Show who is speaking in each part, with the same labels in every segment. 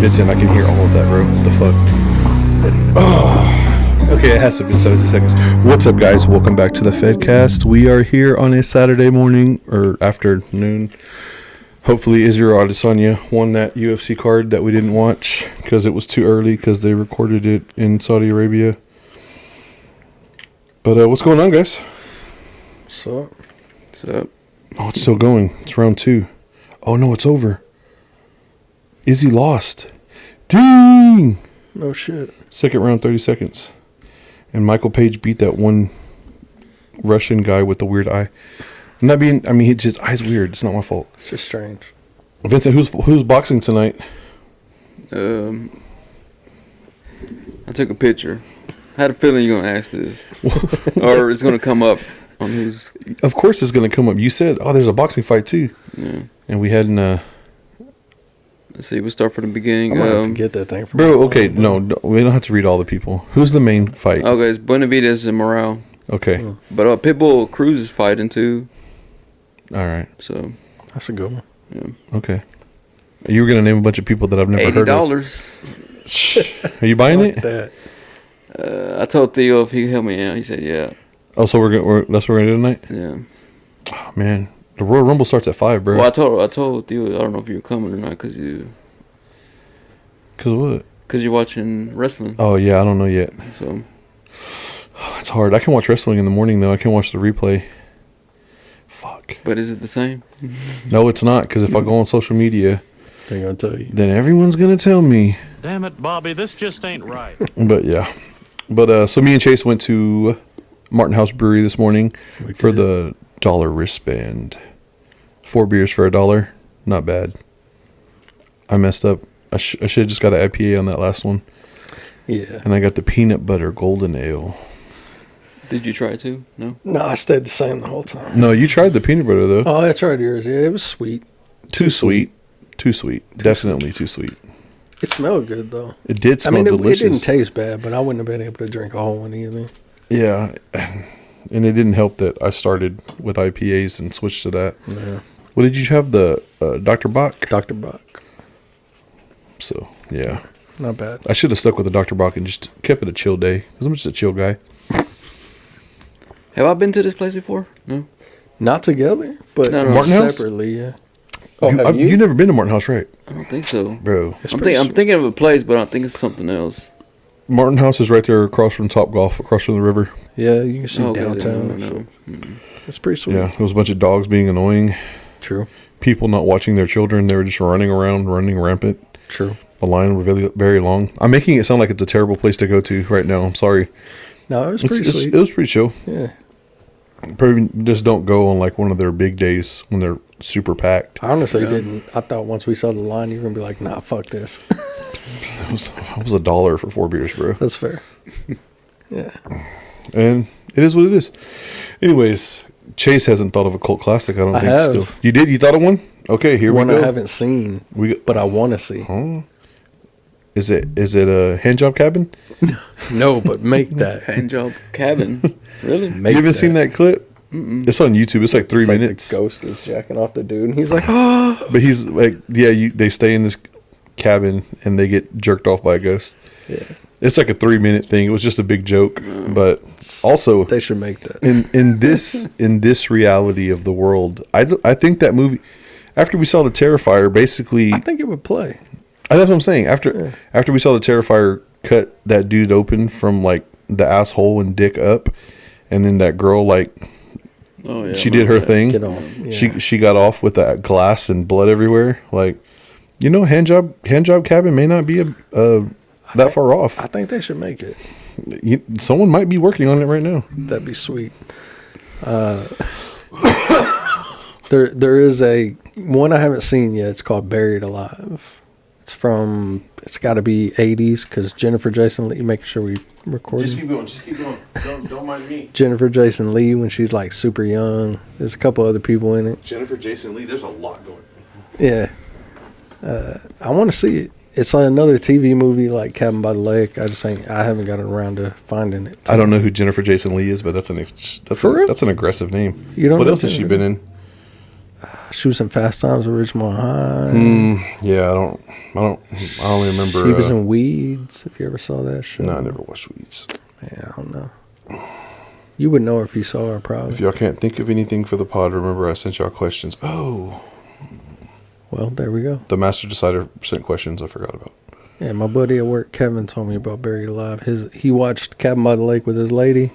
Speaker 1: Vincent, I can hear all of that, bro. What the fuck? Oh. Okay, it has to have been 70 seconds. What's up, guys? Welcome back to the Fedcast. We are here on a Saturday morning or afternoon. Hopefully, Israel Adesanya won that UFC card that we didn't watch because it was too early because they recorded it in Saudi Arabia. But what's going on, guys?
Speaker 2: What's up?
Speaker 1: Oh, it's still going. It's round 2. Oh, no, it's over. Izzy lost. Ding!
Speaker 2: No shit.
Speaker 1: Second round, 30 seconds. And Michael Page beat that one Russian guy with the weird eye. His eye's weird. It's not my fault.
Speaker 2: It's just strange.
Speaker 1: Vincent, who's boxing tonight?
Speaker 3: I took a picture. I had a feeling you're going to ask this. Or it's going to come up on who's...
Speaker 1: Of course it's going to come up. You said, there's a boxing fight too.
Speaker 3: Yeah.
Speaker 1: And we hadn't...
Speaker 3: Let's see, we'll start from the beginning.
Speaker 2: I'm going to have to get that thing from
Speaker 1: Bro, okay, no, we don't have to read all the people. Who's the main fight?
Speaker 3: Okay, it's Benavidez and Morale.
Speaker 1: Okay.
Speaker 3: But Pitbull Cruz is fighting too.
Speaker 1: All right.
Speaker 3: So
Speaker 2: that's a good one.
Speaker 3: Yeah.
Speaker 1: Okay. You were going to name a bunch of people that I've never heard of.
Speaker 3: $80.
Speaker 1: Are you buying it?
Speaker 2: That.
Speaker 3: I told Theo if he could help me out. He said, yeah.
Speaker 1: Oh, so that's what we're going to do tonight?
Speaker 3: Yeah.
Speaker 1: Oh, man. The Royal Rumble starts at 5, bro.
Speaker 3: Well, I told Theo, I don't know if you were coming or not because
Speaker 1: what?
Speaker 3: Because you're watching wrestling.
Speaker 1: Oh, yeah, I don't know yet.
Speaker 3: So
Speaker 1: It's hard. I can watch wrestling in the morning, though. I can watch the replay. Fuck.
Speaker 3: But is it the same?
Speaker 1: No, it's not, because if I go on social media,
Speaker 2: They're going to tell you.
Speaker 1: then everyone's going to tell me.
Speaker 4: Damn it, Bobby, this just ain't right.
Speaker 1: But, yeah. But, so me and Chase went to Martin House Brewery this morning for the dollar wristband. 4 beers for $1. Not bad. I messed up. I should have just got an IPA on that last one.
Speaker 2: Yeah.
Speaker 1: And I got the peanut butter golden ale.
Speaker 3: Did you try it too? No?
Speaker 2: No, I stayed the same the whole time.
Speaker 1: No, you tried the peanut butter, though.
Speaker 2: Oh, I tried yours. Yeah, it was sweet.
Speaker 1: Too sweet. Definitely too sweet.
Speaker 2: It smelled good, though.
Speaker 1: It did smell delicious.
Speaker 2: It didn't taste bad, but I wouldn't have been able to drink a whole one either.
Speaker 1: Yeah. And it didn't help that I started with IPAs and switched to that.
Speaker 2: Yeah.
Speaker 1: What did you have? The Dr. Bach?
Speaker 2: Dr. Bach.
Speaker 1: So, yeah.
Speaker 2: Not bad.
Speaker 1: I should have stuck with the Dr. Bach and just kept it a chill day. Because I'm just a chill guy.
Speaker 3: Have I been to this place before? No.
Speaker 2: Not together, but
Speaker 3: No,
Speaker 1: Martin House?
Speaker 2: separately, yeah.
Speaker 1: You've never been to Martin House, right?
Speaker 3: I don't think so.
Speaker 1: Bro.
Speaker 3: I'm thinking of a place, but I think it's something else.
Speaker 1: Martin House is right there across from Top Golf, across from the river.
Speaker 2: Yeah, you can see
Speaker 3: Okay,
Speaker 2: downtown.
Speaker 3: no.
Speaker 2: It's pretty sweet.
Speaker 1: Yeah, there was a bunch of dogs being annoying.
Speaker 2: True.
Speaker 1: People not watching their children. They were just running around, running rampant.
Speaker 2: True.
Speaker 1: The line was very, very long. I'm making it sound like it's a terrible place to go to right now. I'm sorry.
Speaker 2: No, it was pretty sweet.
Speaker 1: It was pretty chill.
Speaker 2: Yeah.
Speaker 1: Probably just don't go on like one of their big days when they're super packed.
Speaker 2: I honestly didn't. I thought once we saw the line, you were going to be like, nah, fuck this.
Speaker 1: It was $1 for 4 beers, bro.
Speaker 2: That's fair. Yeah.
Speaker 1: And it is what it is. Anyways, Chase hasn't thought of a cult classic, I don't think.
Speaker 2: have.
Speaker 1: Still. You did? You thought of one? Okay, here
Speaker 2: One
Speaker 1: we go.
Speaker 2: I haven't seen, but I want to see.
Speaker 1: Oh. Is it a Handjob Cabin?
Speaker 2: No, but make that.
Speaker 3: Handjob Cabin. Really?
Speaker 2: Make
Speaker 1: You haven't seen that clip?
Speaker 3: Mm-mm.
Speaker 1: It's on YouTube. It's like 3
Speaker 2: It's like
Speaker 1: minutes.
Speaker 2: the ghost is jacking off the dude, and he's like, oh.
Speaker 1: But he's like, yeah, they stay in this cabin and they get jerked off by a ghost.
Speaker 2: Yeah.
Speaker 1: It's like a 3-minute thing. It was just a big joke, but also
Speaker 2: They should make that.
Speaker 1: in this reality of the world, I think that movie, after we saw the Terrifier, basically,
Speaker 2: I think it would play.
Speaker 1: that's what I'm saying. After we saw the Terrifier cut that dude open from like the asshole and dick up, and then that girl like she did her thing.
Speaker 2: Get off. Yeah.
Speaker 1: She got off with that glass and blood everywhere. Like, Handjob Cabin may not be that far off.
Speaker 2: I think they should make it.
Speaker 1: Someone might be working on it right now.
Speaker 2: That'd be sweet. There is a one I haven't seen yet. It's called Buried Alive. It's got to be 80s because Jennifer Jason Leigh, making sure we record.
Speaker 1: Just keep going. Don't mind me.
Speaker 2: Jennifer Jason Leigh when she's like super young. There's a couple other people in it.
Speaker 1: Jennifer Jason Leigh. There's a lot going.
Speaker 2: Yeah. I want to see it. It's like another TV movie like Cabin by the Lake. I haven't gotten around to finding it.
Speaker 1: I don't know who Jennifer Jason Leigh is, but that's an aggressive name.
Speaker 2: You don't
Speaker 1: What
Speaker 2: know
Speaker 1: else has she
Speaker 2: Jennifer?
Speaker 1: been in?
Speaker 2: She was in Fast Times at Ridgemont High.
Speaker 1: Yeah, I only remember.
Speaker 2: She was in Weeds. If you ever saw that show.
Speaker 1: No, I never watched Weeds.
Speaker 2: Man, I don't know. You would know her if you saw her, probably.
Speaker 1: If y'all can't think of anything for the pod, remember I sent y'all questions. Oh.
Speaker 2: Well, there we go.
Speaker 1: The Master Decider sent questions I forgot about.
Speaker 2: Yeah, my buddy at work, Kevin, told me about Buried Alive. He watched Cabin by the Lake with his lady.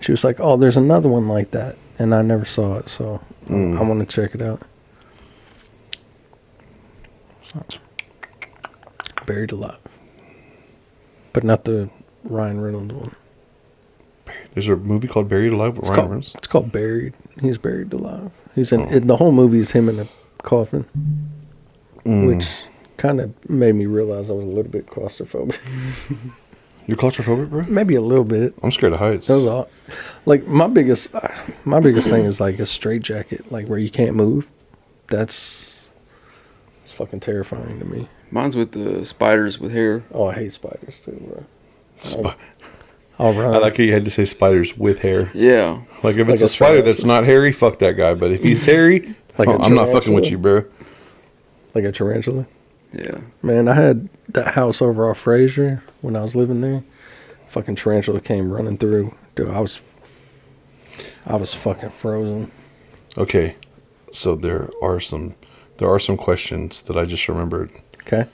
Speaker 2: She was like, "Oh, there's another one like that," and I never saw it, so I want to check it out. So, Buried Alive, but not the Ryan Reynolds one.
Speaker 1: Is there a movie called Buried Alive with Ryan Reynolds?
Speaker 2: It's called Buried. He's buried alive. He's in the whole movie is him in a coffin, which kind of made me realize I was a little bit claustrophobic.
Speaker 1: You're claustrophobic, bro?
Speaker 2: Maybe a little bit.
Speaker 1: I'm scared of heights.
Speaker 2: That was all. Like my biggest thing is like a straitjacket, like where you can't move. It's fucking terrifying to me.
Speaker 3: Mine's with the spiders with hair.
Speaker 2: Oh, I hate spiders too, bro. I'll run.
Speaker 1: I like how you had to say spiders with hair.
Speaker 3: Yeah.
Speaker 1: Like if it's a spider that's not hairy, fuck that guy. But if he's hairy, I'm not fucking with you, bro.
Speaker 2: Like a tarantula?
Speaker 3: Yeah.
Speaker 2: Man, I had that house over off Fraser when I was living there. Fucking tarantula came running through. Dude, I was fucking frozen.
Speaker 1: Okay. So there are some questions that I just remembered.
Speaker 2: Okay.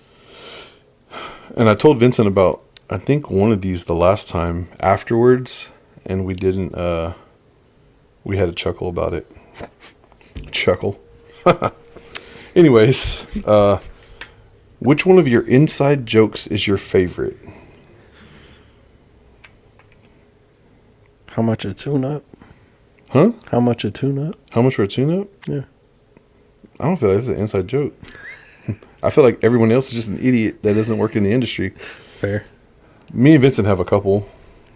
Speaker 1: And I told Vincent about, I think, one of these the last time afterwards, and we didn't, we had a chuckle about it. Chuckle. Anyways, which one of your inside jokes is your favorite?
Speaker 2: How much a tune-up?
Speaker 1: Huh?
Speaker 2: How much a tune-up?
Speaker 1: How much for a tune-up?
Speaker 2: Yeah.
Speaker 1: I don't feel like this is an inside joke. I feel like everyone else is just an idiot that doesn't work in the industry.
Speaker 2: Fair.
Speaker 1: Me and Vincent have a couple.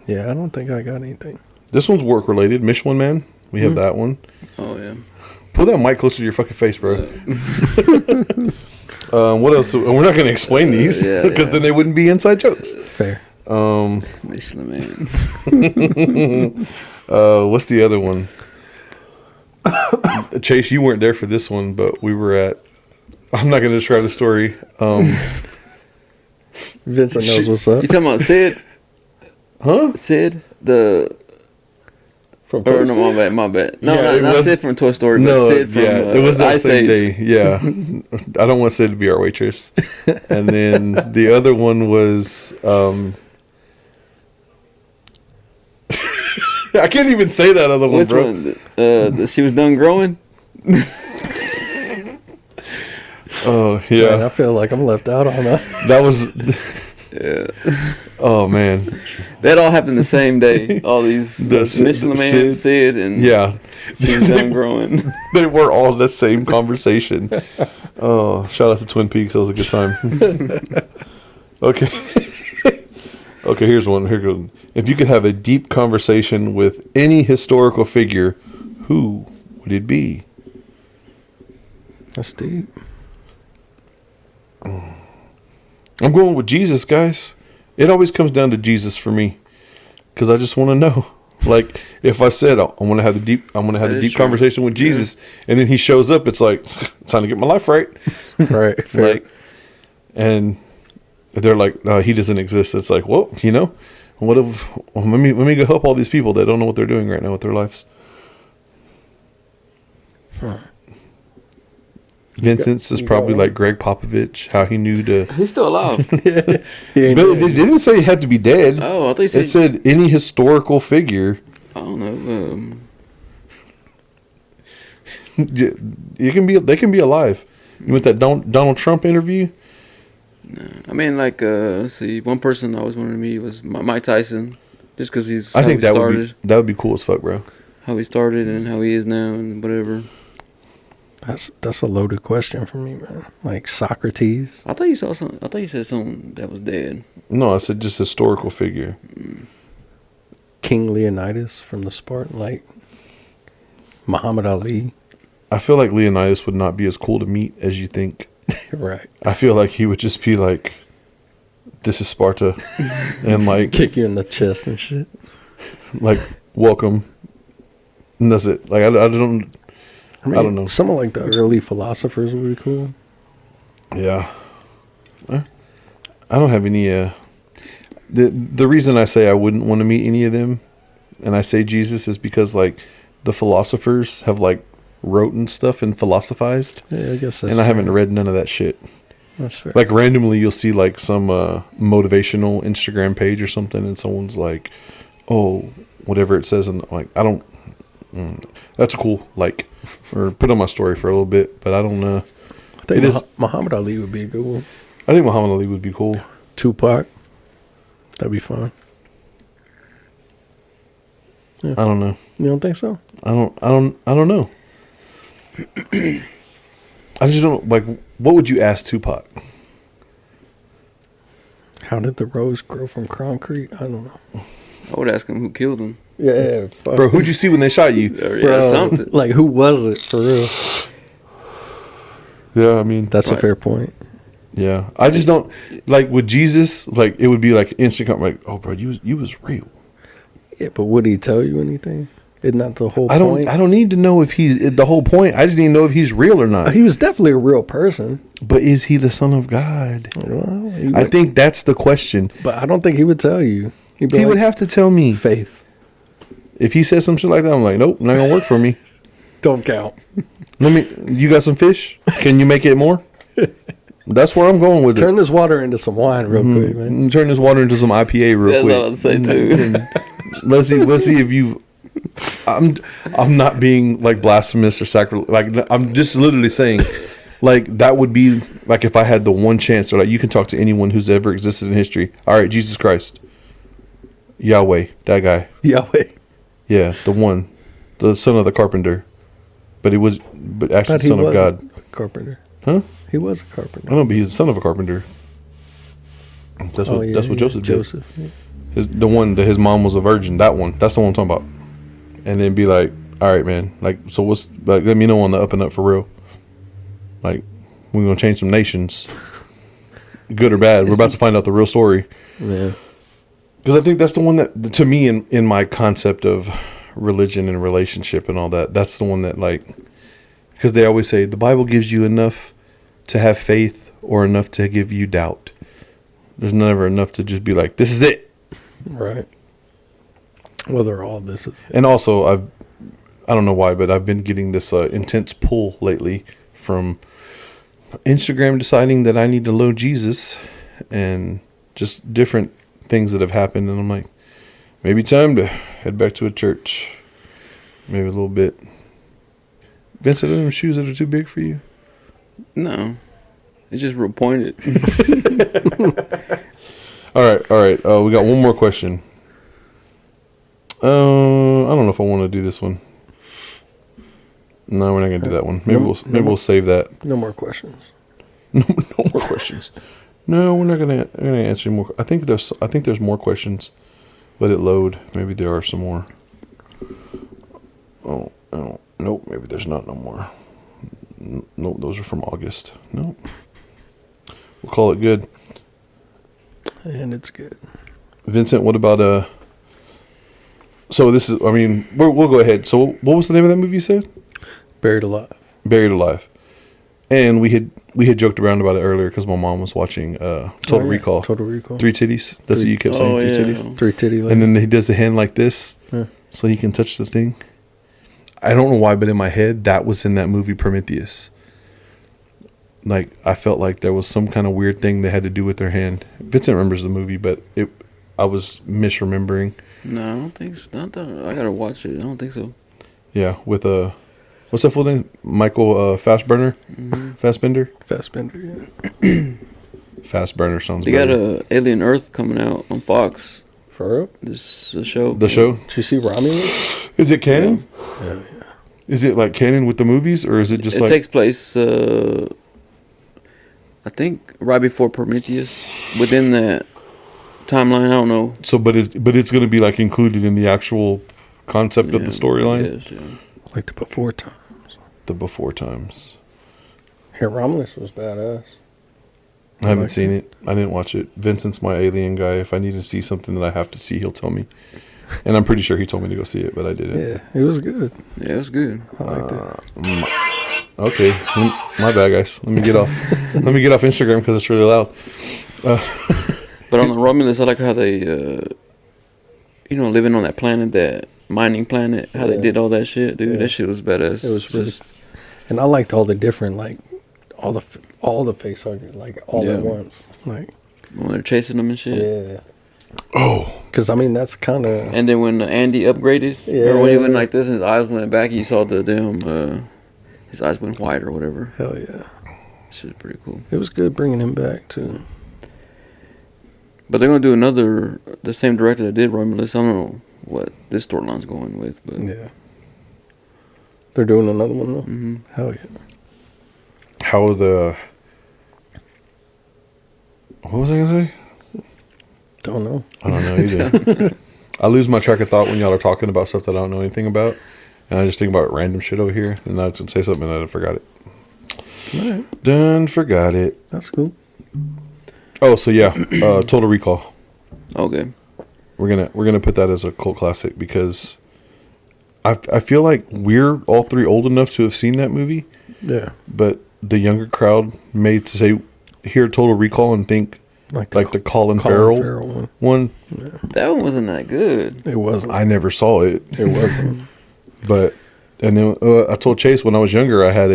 Speaker 2: Yeah, I don't think I got anything.
Speaker 1: This one's work related. Michelin Man. We have that one.
Speaker 3: Oh, yeah.
Speaker 1: Pull that mic closer to your fucking face, bro. What else? We're not going to explain these because then they wouldn't be inside jokes.
Speaker 2: Fair.
Speaker 3: Michelin Man.
Speaker 1: What's the other one? Chase, you weren't there for this one, but we were at. I'm not going to describe the story.
Speaker 2: Vincent knows what's up.
Speaker 3: You talking about Sid?
Speaker 1: Huh?
Speaker 3: Sid?
Speaker 2: From Toy
Speaker 3: no, my bad. No,
Speaker 1: Yeah,
Speaker 3: not Sid from Toy Story, but Sid from
Speaker 1: it was that
Speaker 3: Ice
Speaker 1: same
Speaker 3: Age.
Speaker 1: day. Yeah. I don't want Sid to be our waitress. And then the other one was. I can't even say that other one,
Speaker 3: Which
Speaker 1: bro.
Speaker 3: one? She was done growing?
Speaker 1: Oh, yeah.
Speaker 2: Man, I feel like I'm left out on that.
Speaker 1: That was.
Speaker 3: Yeah.
Speaker 1: Oh, man.
Speaker 3: That all happened the same day. All these Michelin Man, Sid, and
Speaker 1: Yeah.
Speaker 3: she was done growing.
Speaker 1: They were all in the same conversation. Oh, shout out to Twin Peaks. That was a good time. Okay. Okay, here's one. Here goes. If you could have a deep conversation with any historical figure, who would it be?
Speaker 2: That's deep.
Speaker 1: I'm going with Jesus, guys. It always comes down to Jesus for me, because I just want to know. Like, if I said I want to have the deep conversation with Jesus, and then he shows up, it's like it's time to get my life right.
Speaker 2: Right. Fair.
Speaker 1: Like, and they're like, no, he doesn't exist. It's like, well, what if? Well, let me go help all these people that don't know what they're doing right now with their lives.
Speaker 2: Huh.
Speaker 1: Vincent's is probably like Greg Popovich, how he knew to.
Speaker 3: He's still alive.
Speaker 2: He ain't
Speaker 1: But it
Speaker 2: dead.
Speaker 1: didn't say he had to be dead.
Speaker 3: Oh, I thought you said.
Speaker 1: It said any historical figure.
Speaker 3: I don't know.
Speaker 1: They can be alive. You with that Donald Trump interview?
Speaker 3: No. I mean, like, let's see. One person I always wanted to meet was Mike Tyson, just because he's.
Speaker 1: I think
Speaker 3: how he started,
Speaker 1: would be cool as fuck, bro.
Speaker 3: how he started and how he is now and whatever.
Speaker 2: That's a loaded question for me, man. Like Socrates.
Speaker 3: I thought you saw something. I thought you said something that was dead.
Speaker 1: No, I said just historical figure.
Speaker 2: King Leonidas from the Spartan, like Muhammad Ali.
Speaker 1: I feel like Leonidas would not be as cool to meet as you think.
Speaker 2: Right.
Speaker 1: I feel like he would just be like, "This is Sparta," and like
Speaker 2: Kick you in the chest and shit.
Speaker 1: welcome. And that's it. Like I
Speaker 2: I mean,
Speaker 1: I don't know.
Speaker 2: Some of like the early philosophers would be cool.
Speaker 1: Yeah. I don't have any. The reason I say I wouldn't want to meet any of them, and I say Jesus, is because like the philosophers have like wrote and stuff and philosophized,
Speaker 2: Yeah, I guess that's
Speaker 1: and I haven't
Speaker 2: fair.
Speaker 1: read none of that shit.
Speaker 2: That's fair.
Speaker 1: Like randomly, you'll see like some motivational Instagram page or something, and someone's like, "Oh, whatever it says," and I'm like, I don't. That's cool. Like, or put on my story for a little bit, but I don't know.
Speaker 2: I think
Speaker 1: it is-
Speaker 2: Muhammad Ali would be a good one.
Speaker 1: I think Muhammad Ali would be cool.
Speaker 2: Tupac. That'd be fun.
Speaker 1: I don't know.
Speaker 2: You don't think so?
Speaker 1: I don't know. I just don't like. What would you ask Tupac?
Speaker 2: How did the rose grow from concrete? I don't know.
Speaker 3: I would ask him who killed him.
Speaker 2: Yeah, fuck.
Speaker 1: Bro, who'd you see when they shot you?
Speaker 3: Or, yeah,
Speaker 2: Bro,
Speaker 3: something.
Speaker 2: like who was it for real?
Speaker 1: Yeah, I mean,
Speaker 2: That's a
Speaker 3: Right.
Speaker 2: fair point.
Speaker 1: yeah. I just don't like with Jesus. Like it would be like instant. Like, oh, bro, you was real.
Speaker 2: Yeah, but would he tell you anything? Isn't that the whole
Speaker 1: I
Speaker 2: point?
Speaker 1: don't need to know if he's the whole point. I just need to know if he's real or not.
Speaker 2: He was definitely a real person.
Speaker 1: But is he the son of God?
Speaker 2: Well,
Speaker 1: I think that's the question.
Speaker 2: but I don't think he would tell you. He'd be
Speaker 1: He
Speaker 2: like,
Speaker 1: would have to tell me.
Speaker 2: faith.
Speaker 1: If he says some shit like that, I'm like, nope, not gonna work for me.
Speaker 2: Don't count.
Speaker 1: You got some fish? Can you make it more? That's where I'm going with
Speaker 2: Turn this water into some wine real quick, man.
Speaker 1: Turn this water into some IPA real
Speaker 3: That's
Speaker 1: quick.
Speaker 3: what I was saying too.
Speaker 1: Let's see if you. I'm not being like blasphemous or sacrilege. Like I'm just literally saying, like that would be like if I had the one chance. Or like you can talk to anyone who's ever existed in history. All right, Jesus Christ, Yahweh, that guy.
Speaker 2: Yahweh.
Speaker 1: Yeah, the one, the son of the carpenter, but actually
Speaker 2: Thought
Speaker 1: the son of God.
Speaker 2: a carpenter.
Speaker 1: Huh?
Speaker 2: He was a
Speaker 1: I
Speaker 2: carpenter.
Speaker 1: don't know, but he's the son of a carpenter. That's what Joseph did.
Speaker 2: Joseph. Yeah.
Speaker 1: His mom was a virgin. That one. That's the one I'm talking about. And then be like, all right, man. Like, so what's like? Let me know on the up and up for real. Like, we're gonna change some nations, good or bad. We're about to find out the real story.
Speaker 2: Yeah.
Speaker 1: Because I think that's the one that, to me, in my concept of religion and relationship and all that, that's the one that like, because they always say the Bible gives you enough to have faith or enough to give you doubt. There's never enough to just be like, this is it.
Speaker 2: Right. Whether all this is.
Speaker 1: And also, I don't know why, but I've been getting this intense pull lately from Instagram deciding that I need to load Jesus and just different things that have happened. And I'm like, maybe time to head back to a church. Maybe a little bit. Vincent, are them shoes that are too big for you?
Speaker 3: No, it's just real pointed.
Speaker 1: All right. We got one more question. I don't know if I want to do this one. No, we're not gonna do that one. Maybe we'll save that.
Speaker 2: No more questions.
Speaker 1: No more questions. No, we're not gonna answer any more. I think there's more questions. Let it load. Maybe there are some more. Oh, nope. Maybe there's not no more. Nope, those are from August. Nope. We'll call it good.
Speaker 2: And it's good.
Speaker 1: Vincent, what about So this is. I mean, we'll go ahead. So what was the name of that movie you said?
Speaker 2: Buried alive.
Speaker 1: Buried Alive. And we had joked around about it earlier because my mom was watching Total Recall.
Speaker 2: Total Recall.
Speaker 1: 3 titties. That's what you kept saying.
Speaker 3: Oh,
Speaker 1: 3
Speaker 3: yeah.
Speaker 1: titties.
Speaker 2: 3 titty
Speaker 1: And then he does the hand like this,
Speaker 2: Yeah.
Speaker 1: so he can touch the thing. I don't know why, but in my head, that was in that movie Prometheus. Like I felt like there was some kind of weird thing they had to do with their hand. Vincent remembers the movie, but I was misremembering.
Speaker 3: No, I don't think so. Not that, I gotta watch it. I don't think so.
Speaker 1: Yeah, with what's that full name? Michael Fassbender. Fassbender.
Speaker 2: Fassbender, yeah.
Speaker 1: Fassbender sounds.
Speaker 3: They got
Speaker 1: better.
Speaker 3: Alien Earth coming out on Fox.
Speaker 2: For real?
Speaker 3: This show.
Speaker 1: The show.
Speaker 2: Did you see Romulus?
Speaker 1: Is it canon?
Speaker 2: Yeah.
Speaker 1: Is it like canon with the movies, or is it just
Speaker 3: It
Speaker 1: like?
Speaker 3: takes place, I think, right before Prometheus. Within that timeline, I don't know.
Speaker 1: So, but it's going to be like included in the actual concept of the storyline.
Speaker 3: Yes, yeah.
Speaker 2: Like the before times.
Speaker 1: The before times.
Speaker 2: Here, Romulus was badass.
Speaker 1: I haven't
Speaker 2: like
Speaker 1: seen it. I didn't watch it. Vincent's my alien guy. If I need to see something that I have to see, he'll tell me. And I'm pretty sure he told me to go see it, but I didn't.
Speaker 2: Yeah, it was good.
Speaker 3: Yeah, it was good.
Speaker 2: I liked it.
Speaker 1: Okay, my bad, guys. Let me get off. Let me get off Instagram because it's really loud.
Speaker 3: But on the Romulus, I like how they, living on that planet, that mining planet, how they did all that shit, dude.
Speaker 2: Yeah.
Speaker 3: That shit was badass.
Speaker 2: It was really, and I liked all the different, like, all the face huggers, like, all at once. Like,
Speaker 3: when they're chasing them and shit.
Speaker 2: yeah.
Speaker 1: Oh,
Speaker 2: Because, I mean, that's kind of...
Speaker 3: And then when Andy upgraded, or when he went like this and his eyes went back, you saw the damn, his eyes went white or whatever.
Speaker 2: Hell yeah.
Speaker 3: Shit was pretty cool.
Speaker 2: It was good bringing him back, too.
Speaker 3: But they're going to do the same director that did Romulus. I don't know what this storyline's going with, but...
Speaker 2: Yeah. They're doing another one, though?
Speaker 3: Mm-hmm.
Speaker 2: Hell yeah.
Speaker 1: how the... What was I going to say?
Speaker 2: Don't know.
Speaker 1: I don't know either. I lose my track of thought when y'all are talking about stuff that I don't know anything about. And I just think about random shit over here. And I was going to say something and I forgot it.
Speaker 2: All right.
Speaker 1: Done forgot it.
Speaker 2: That's cool.
Speaker 1: Oh, so yeah. Total Recall.
Speaker 3: Okay.
Speaker 1: We're gonna put that as a cult classic because I feel like we're all three old enough to have seen that movie.
Speaker 2: Yeah.
Speaker 1: But the younger crowd may to say hear Total Recall and think like the Colin Farrell one.
Speaker 2: Yeah.
Speaker 3: That one wasn't that good.
Speaker 2: It wasn't.
Speaker 1: I never saw it.
Speaker 2: It wasn't.
Speaker 1: But and then I told Chase when I was younger I had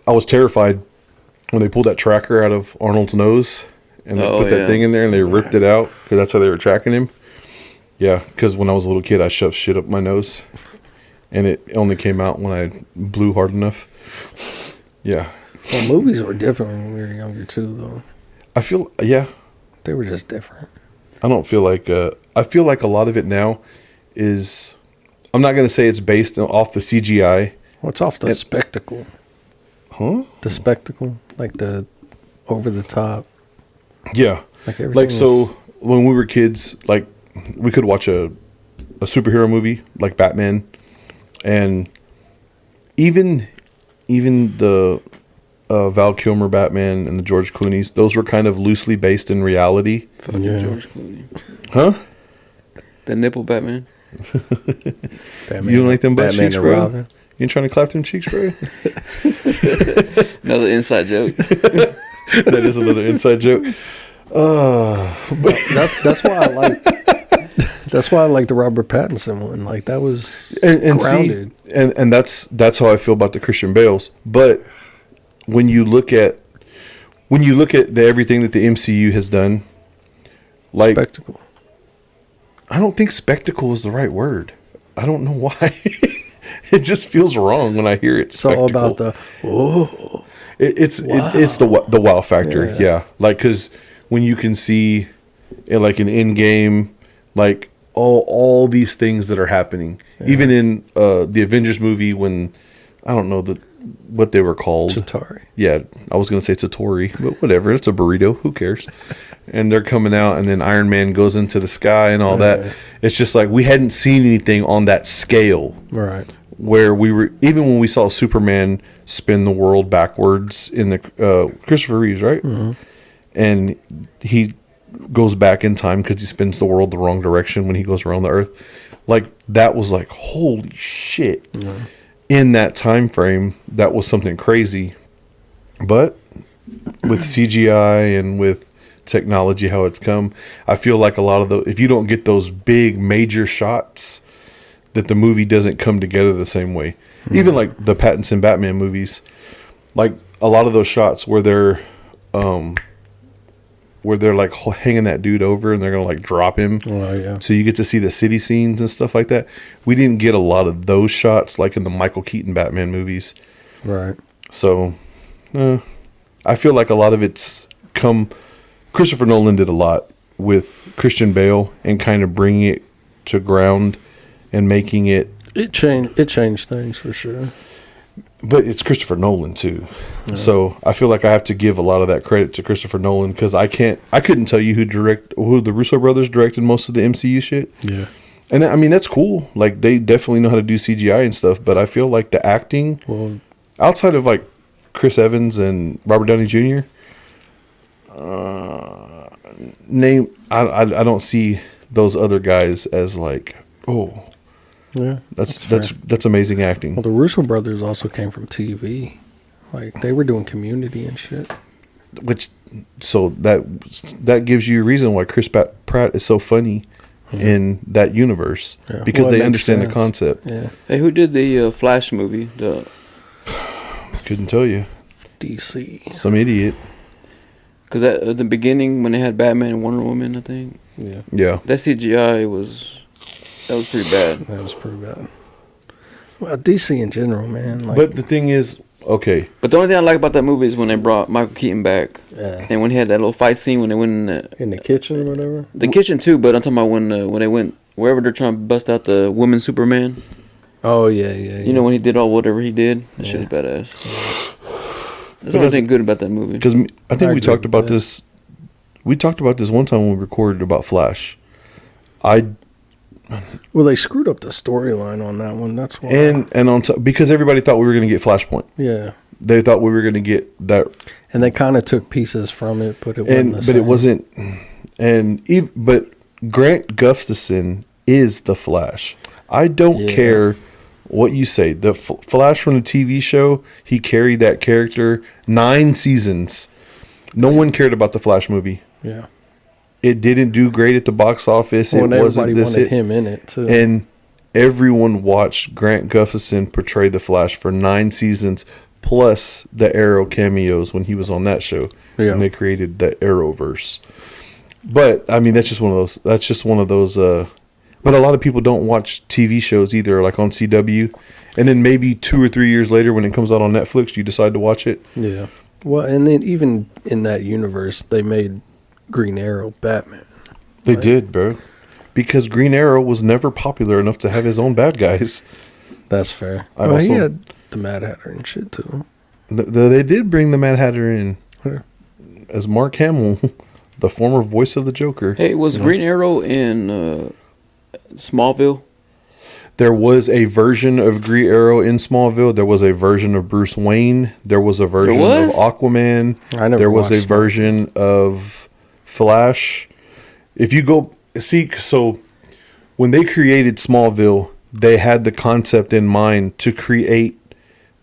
Speaker 1: I was terrified when they pulled that tracker out of Arnold's nose and they put that thing in there and they ripped it out because that's how they were tracking him. Yeah, because when I was a little kid I shoved shit up my nose and it only came out when I blew hard enough. Yeah.
Speaker 2: Well, movies were different when we were younger, too, though.
Speaker 1: I feel, yeah.
Speaker 2: They were just different.
Speaker 1: I don't feel like, I feel like a lot of it now is, I'm not going to say it's based off the CGI.
Speaker 2: What's off the spectacle?
Speaker 1: Huh?
Speaker 2: The spectacle? Like the over the top?
Speaker 1: Yeah.
Speaker 2: Like everything.
Speaker 1: Like, so when we were kids, like, we could watch a superhero movie like Batman, and even the Val Kilmer Batman and the George Clooney's, those were kind of loosely based in reality.
Speaker 3: Fucking
Speaker 2: Yeah.
Speaker 3: George Clooney.
Speaker 1: Huh?
Speaker 3: The nipple Batman.
Speaker 2: Batman,
Speaker 1: You don't like them butt
Speaker 2: Batman
Speaker 1: cheeks,
Speaker 2: and
Speaker 1: bro?
Speaker 2: Robin.
Speaker 1: You ain't trying to clap them cheeks, bro?
Speaker 3: Another inside joke.
Speaker 1: That is another inside joke.
Speaker 2: That's why I like. That's why I like the Robert Pattinson one. Like that was
Speaker 1: and
Speaker 2: grounded.
Speaker 1: See, and that's how I feel about the Christian Bales. But when you look at everything that the MCU has done, like
Speaker 2: Spectacle.
Speaker 1: I don't think spectacle is the right word. I don't know why. It just feels wrong when I hear it.
Speaker 2: It's all about the
Speaker 1: It's the wow factor. Yeah. Like because when you can see, like an in game, like all these things that are happening, even in the Avengers movie when I don't know what they were called.
Speaker 2: Chitauri.
Speaker 1: Yeah, I was gonna say Tatori, but whatever. It's a burrito. Who cares? And they're coming out, and then Iron Man goes into the sky and all that. It's just like we hadn't seen anything on that scale.
Speaker 2: Right.
Speaker 1: Where we were, even when we saw Superman spin the world backwards in the Christopher Reeves, right? Mm-hmm. And he goes back in time because he spins the world the wrong direction when he goes around the Earth. Like that was like holy shit. Mm-hmm. In that time frame, that was something crazy. But with CGI and with technology, how it's come, I feel like a lot of if you don't get those big major shots, that the movie doesn't come together the same way. Mm-hmm. Even like the Pattinson Batman movies, like a lot of those shots where they're like hanging that dude over and they're gonna like drop him.
Speaker 2: Oh yeah.
Speaker 1: So you get to see the city scenes and stuff like that. We didn't get a lot of those shots like in the Michael Keaton Batman movies.
Speaker 2: Right.
Speaker 1: So, I feel like a lot of it's come. Christopher Nolan did a lot with Christian Bale and kind of bringing it to ground and making it.
Speaker 2: It changed things for sure.
Speaker 1: But it's Christopher Nolan too, so I feel like I have to give a lot of that credit to Christopher Nolan because I couldn't tell you who the Russo brothers directed most of the MCU shit. Yeah, and I mean that's cool. Like they definitely know how to do CGI and stuff. But I feel like the acting, outside of like Chris Evans and Robert Downey Jr., name. I don't see those other guys as like, oh,
Speaker 2: Yeah,
Speaker 1: that's amazing acting.
Speaker 2: Well, the Russo brothers also came from TV. Like they were doing Community and shit.
Speaker 1: Which, so that gives you a reason why Chris Pratt is so funny in that universe, because
Speaker 2: Well, it
Speaker 1: they
Speaker 2: makes
Speaker 1: understand
Speaker 2: sense.
Speaker 1: the concept.
Speaker 2: Yeah,
Speaker 3: Hey, who did the Flash movie?
Speaker 1: Couldn't tell you.
Speaker 2: DC.
Speaker 1: Some idiot.
Speaker 3: Because at the beginning, when they had Batman and Wonder Woman, I think
Speaker 2: Yeah,
Speaker 1: Yeah.
Speaker 3: that CGI was pretty bad.
Speaker 2: that was pretty bad. Well, DC in general, man. Like,
Speaker 1: But the thing is, okay,
Speaker 3: But the only thing I like about that movie is when they brought Michael Keaton back,
Speaker 2: yeah,
Speaker 3: and when he had that little fight scene when they went in
Speaker 2: in the kitchen or whatever.
Speaker 3: the kitchen too. But I'm talking about when they went wherever they're trying to bust out the woman Superman.
Speaker 2: Oh yeah.
Speaker 3: You know when he did whatever he did, that shit was badass. There's the only thing good about that movie.
Speaker 1: because I think
Speaker 2: I
Speaker 1: we
Speaker 2: agree
Speaker 1: talked
Speaker 2: with
Speaker 1: about
Speaker 2: that.
Speaker 1: this. We talked about this one time when we recorded about Flash.
Speaker 2: Well, they screwed up the storyline on that one. That's why.
Speaker 1: And on top, because everybody thought we were going to get Flashpoint.
Speaker 2: Yeah,
Speaker 1: They thought we were going to get that,
Speaker 2: and they kind of took pieces from it, but it wasn't.
Speaker 1: but it wasn't. But Grant Gustafson is the Flash. I don't care what you say. The Flash from the TV show, he carried that character 9 seasons. No one cared about the Flash movie.
Speaker 2: Yeah.
Speaker 1: It didn't do great at the box office.
Speaker 2: Well,
Speaker 1: It
Speaker 2: and
Speaker 1: wasn't
Speaker 2: everybody
Speaker 1: this
Speaker 2: wanted
Speaker 1: hit.
Speaker 2: him in it too.
Speaker 1: And everyone watched Grant Gustafson portray the Flash for 9 seasons, plus the Arrow cameos when he was on that show.
Speaker 2: Yeah.
Speaker 1: And they created the Arrowverse. But I mean, that's just one of those. That's just one of those. But a lot of people don't watch TV shows either, like on CW. And then maybe 2 or 3 years later, when it comes out on Netflix, you decide to watch it.
Speaker 2: Yeah. Well, and then even in that universe, they made Green Arrow Batman.
Speaker 1: They did, bro. Because Green Arrow was never popular enough to have his own bad guys.
Speaker 2: That's fair.
Speaker 1: I
Speaker 2: Well, he
Speaker 1: also-
Speaker 2: had the Mad Hatter and shit too.
Speaker 1: They did bring the Mad Hatter in
Speaker 2: Yeah.
Speaker 1: as Mark Hamill, the former voice of the Joker.
Speaker 3: Hey, was Green Arrow in Smallville?
Speaker 1: There was a version of Green Arrow in Smallville. There was a version of Bruce Wayne. There was a version of
Speaker 3: was?
Speaker 1: Aquaman.
Speaker 2: I never
Speaker 1: There was a
Speaker 2: watched
Speaker 1: version of Flash. If you go see, so when they created Smallville, they had the concept in mind to create